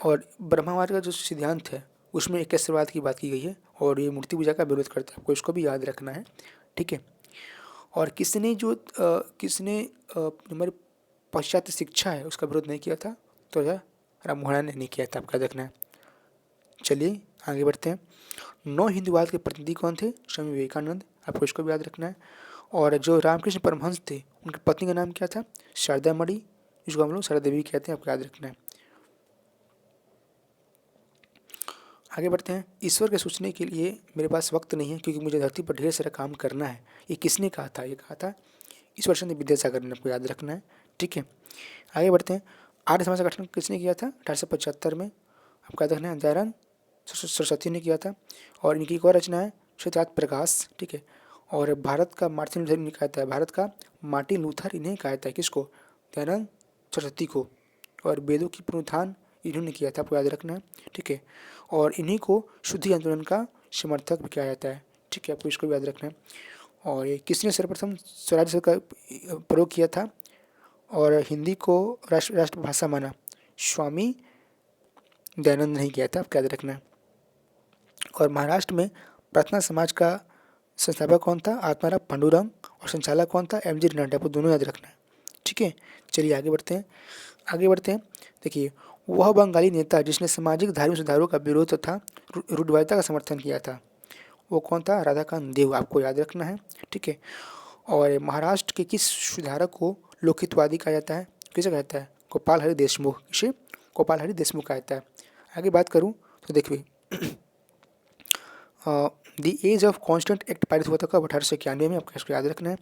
और ब्रह्मवाद का जो सिद्धांत है उसमें इक्केश्वरवाद की बात की गई है, और ये मूर्ति पूजा का विरोध करता है, आपको इसको भी याद रखना है। ठीक है, और किसने हमारी पाश्चात्य शिक्षा है उसका विरोध नहीं किया था? तो राजा राममोहन राय ने नहीं किया था, आपका याद रखना है। चलिए आगे बढ़ते हैं। 9 हिंदूवाद के प्रतिनिधि कौन थे? स्वामी विवेकानंद, आपको इसको भी याद रखना है। और जो रामकृष्ण परमहंस थे उनकी पत्नी का नाम क्या था? शारदा मणि, जिसको हम लोग शारदा देवी कहते हैं, आपको याद रखना है। आगे बढ़ते हैं। ईश्वर के सोचने के लिए मेरे पास वक्त नहीं है क्योंकि मुझे धरती पर ढेर सारा काम करना है, ये किसने कहा था? ये कहा था ईश्वर चंद्र विद्यासागर ने, आपको याद रखना है। ठीक है, आगे बढ़ते हैं। आर्य समाज का गठन किसने किया था? 1875 में, आपको याद रखना है। दयानंद सरस्वती ने किया था। और इनकी एक और रचना है श्वेतार्थ प्रकाश, ठीक है। और भारत का मार्टिन लूथर इन्हें कहता है, भारत का मार्टिन लूथर इन्हें कहता है, किसको? दयानंद सरस्वती को, और वेदों की पुनरुत्थान इन्होंने किया था, आपको याद रखना है। ठीक है, और इन्हीं को शुद्धि आंदोलन का समर्थक भी किया जाता है। ठीक है, आपको इसको भी याद रखना है। और ये किसने सर्वप्रथम स्वराज शब्द का प्रयोग किया था और हिंदी को राष्ट्रभाषा माना? स्वामी दयानंद ने किया था, आपको याद रखना है। और महाराष्ट्र में प्रार्थना समाज का संस्थापक कौन था? आत्माराम पांडुरंग। और संचालक कौन था? M G Ranaute. आपको दोनों याद रखना है। ठीक है, चलिए आगे बढ़ते हैं। आगे बढ़ते हैं, देखिए, वह बंगाली नेता जिसने सामाजिक धार्मिक सुधारों का विरोध तथा रूढ़िवादिता का समर्थन किया था, वो कौन था? राधाकांत देव। आपको याद रखना है। ठीक है, और महाराष्ट्र के किस सुधारक को लोकहितवादी कहा जाता है? किसे कहता है? गोपाल हरि देशमुख। किसे? गोपाल हरि देशमुख कहा जाता है। आगे बात करूँ तो देखिए, the age of consent act पारित हुआ था कब? 1891 में। आपको इसको याद रखना है।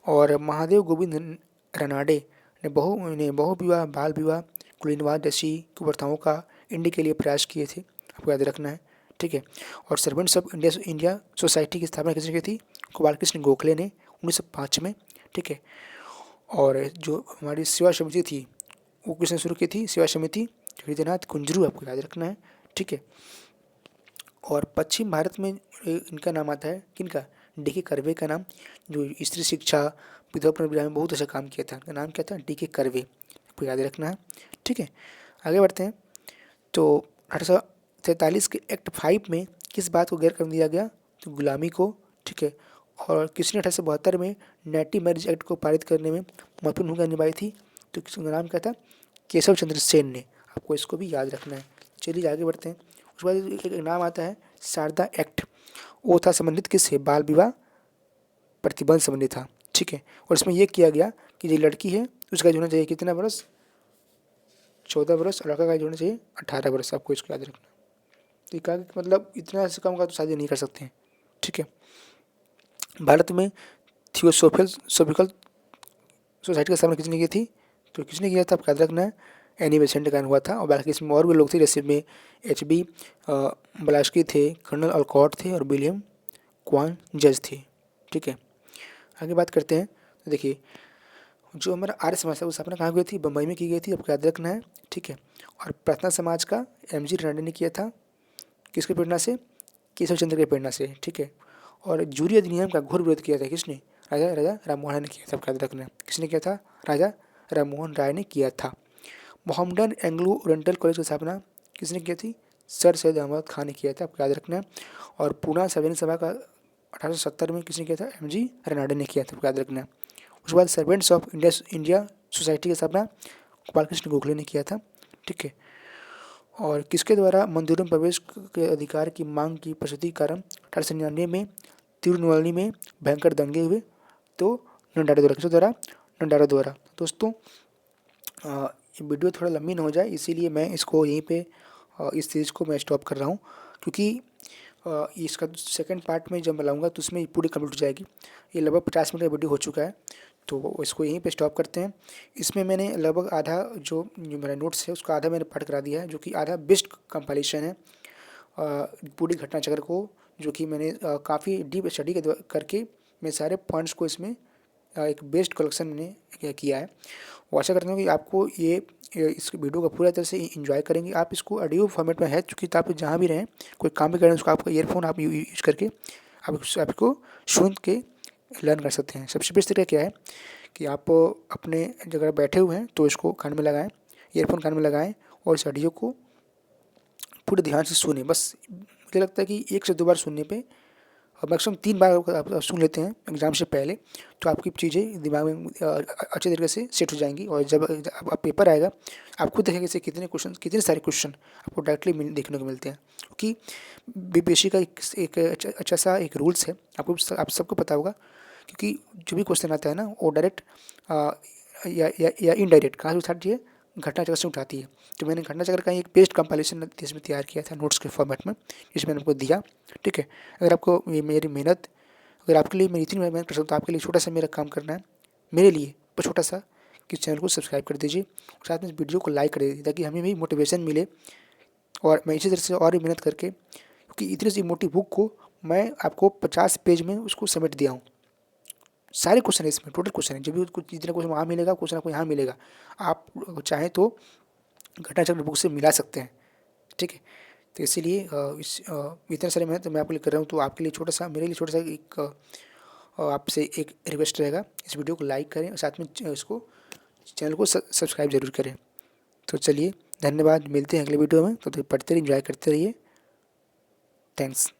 और महादेव गोविंद रनाडे ने बहु विवाह, बाल विवाह, कुलीनवाद जैसी कुप्रथाओं का इंडिया के लिए प्रयास किए थे, आपको याद रखना है। ठीक है, और सर्वेंट्स ऑफ इंडिया सोसाइटी की स्थापना किसने की थी? गोपाल कृष्ण गोखले ने 1905 में। ठीक है, और जो हमारी सेवा समिति थी वो किसने शुरू की थी? सेवा समिति हृदयनाथ कुंजरू। आपको याद रखना है। ठीक है, और पश्चिम भारत में इनका नाम आता है किनका? डी.के. कर्वे का नाम, जो स्त्री शिक्षा, विधवा पुनर्विवाह में बहुत अच्छा काम किया था। इनका नाम क्या था? डी.के. कर्वे। आपको याद रखना है। ठीक है, आगे बढ़ते हैं। तो 1843 के एक्ट 5 में किस बात को गैर कर दिया गया? तो गुलामी को। ठीक है, और किसने 1872 में नेटिव मैरिज एक्ट को पारित करने में महत्वपूर्ण भूमिका निभाई थी? तो किसका नाम क्या था? केशव चंद्र सेन ने। आपको इसको भी याद रखना है। चलिए आगे बढ़ते हैं। उसके बाद एक नाम आता है शारदा एक्ट। वो था संबंधित किससे? बाल विवाह प्रतिबंध संबंधित था। ठीक है, और इसमें यह किया गया कि जो लड़की है उसका एज होना चाहिए कितना वर्ष? 14 वर्ष। और लड़का का एज होना चाहिए 18 वर्ष। आपको इसको याद रखना। तो ये कहा कि मतलब इतना से कम का तो शादी नहीं कर सकते हैं। ठीक है, भारत में थियोसोफिकल सोसाइटी का स्थापना किसने की थी? तो किसने किया था? आपको याद रखना है। एनी बेसेंट का हुआ था। और बाकी इसमें और भी लोग थे, जैसे में H.B. ब्लास्की थे, कर्नल अलकॉट थे, और विलियम क्वान जज थे। ठीक है, आगे बात करते हैं। तो देखिए, जो हमारा आर्य समाज था वो स्थापना कहाँ हुई थी? बम्बई में की गई थी। आपको याद रखना है। ठीक है, और प्रार्थना समाज का M.G. रनौटे ने किया था। किसकी प्रेरणा से? केशव चंद्र की प्रेरणा से। ठीक है, और जूरी अधिनियम का घोर विरोध किया था किसने? राजा राम मोहन ने किया था। आपको याद रखना है। किसने किया था? राजा राम मोहन राय ने किया था। मोहम्मदन एंग्लो ओरिएंटल कॉलेज की स्थापना किसने की थी? सर सैयद अहमद खान ने किया था। आपको याद रखना है। और पूना सार्वजनिक सभा का 1870 में किसने किया था? M.G. रनौटे ने किया था। आपको याद रखना है। उसके बाद सर्वेंट्स ऑफ इंडिया सोसाइटी की स्थापना गोपाल कृष्ण गोखले ने किया था। ठीक है, और किसके द्वारा मंदिरों में प्रवेश के अधिकार की मांग की प्रस्तुति कारण 1899 में तिरुनेलवेली में भयंकर दंगे हुए? तो नंडारा द्वारा। किसके द्वारा? नंडारा द्वारा। दोस्तों, ये वीडियो थोड़ा लंबी ना हो जाए इसीलिए मैं इसको यहीं पे इस सीरीज़ को मैं स्टॉप कर रहा हूँ, क्योंकि इसका सेकंड पार्ट में जब मैं लाऊंगा तो उसमें पूरी कंप्लीट हो जाएगी। ये लगभग 50 मिनट का वीडियो हो चुका है, तो इसको यहीं पे स्टॉप करते हैं। इसमें मैंने लगभग आधा जो मेरा नोट्स है उसका आधा मैंने पाठ करा दिया है, जो कि आधा बेस्ट कंपाइलेशन है पूरी घटना चक्र को, जो कि मैंने काफ़ी डीप स्टडी करके मैं सारे पॉइंट्स को इसमें एक बेस्ट कलेक्शन मैंने किया है। वो आशा करता हूँ कि आपको ये इस वीडियो का पूरा तरह से एंजॉय करेंगे। आप इसको ऑडियो फॉर्मेट में है, चूँकि तो आप जहाँ भी रहें कोई काम भी करें उसको आपका ईयरफोन आप यूज करके आप इसको सुन के लर्न कर सकते हैं। सबसे बेस्ट तरीका क्या है कि आप अपने जगह बैठे हुए हैं तो इसको कान में लगाएं, ईयरफोन कान में लगाएं और इस ऑडियो को पूरे ध्यान से सुने। बस मुझे लगता है कि 1 से 2 बार सुनने पे और मैक्सिमम 3 बार आप सुन लेते हैं एग्ज़ाम से पहले, तो आपकी चीज़ें दिमाग में अच्छे तरीके से सेट हो जाएंगी। और जब आप पेपर आएगा आप खुद देखेंगे कि कितने सारे क्वेश्चन आपको डायरेक्टली देखने को मिलते हैं, क्योंकि बीपीएससी का एक अच्छा सा एक रूल्स है, आप सबको पता होगा, क्योंकि जो भी क्वेश्चन आता है ना वो डायरेक्ट या इनडायरेक्ट कहाँ से उठाती है? घटना चक्र से उठाती है। तो मैंने घटना चक्र का एक बेस्ट कंपाइलेशन इसमें तैयार किया था नोट्स के फॉर्मेट में, जिसमें मैंने आपको दिया। ठीक है, अगर आपको मेरी मेहनत, अगर आपके लिए मेरी इतनी मेहनत कर सकता हूँ, आपके लिए छोटा सा मेरा काम करना है, मेरे लिए बस छोटा सा, कि चैनल को सब्सक्राइब कर दीजिए और साथ में इस वीडियो को लाइक कर दीजिए, ताकि हमें भी मोटिवेशन मिले और मैं इसी तरह से और भी मेहनत करके, क्योंकि इतनी सी मोटी बुक को मैं आपको 50 पेज में उसको समेट दिया हूँ। सारे क्वेश्चन है इसमें, टोटल क्वेश्चन है, जब भी कुछ जितना क्वेश्चन वहाँ मिलेगा क्वेश्चन आपको यहाँ मिलेगा। आप चाहें तो घटना चक्र बुक से मिला सकते हैं, ठीक है। तो इसीलिए इतने सारे मैं तो मैं आपके लिए कर रहा हूँ, तो आपके लिए छोटा सा, मेरे लिए छोटा सा एक आपसे एक रिक्वेस्ट रहेगा, इस वीडियो को लाइक करें और साथ में इसको चैनल को सब्सक्राइब जरूर करें। तो चलिए धन्यवाद, मिलते हैं अगले वीडियो में। तो पढ़ते रहिए, एंजॉय करते रहिए। थैंक्स।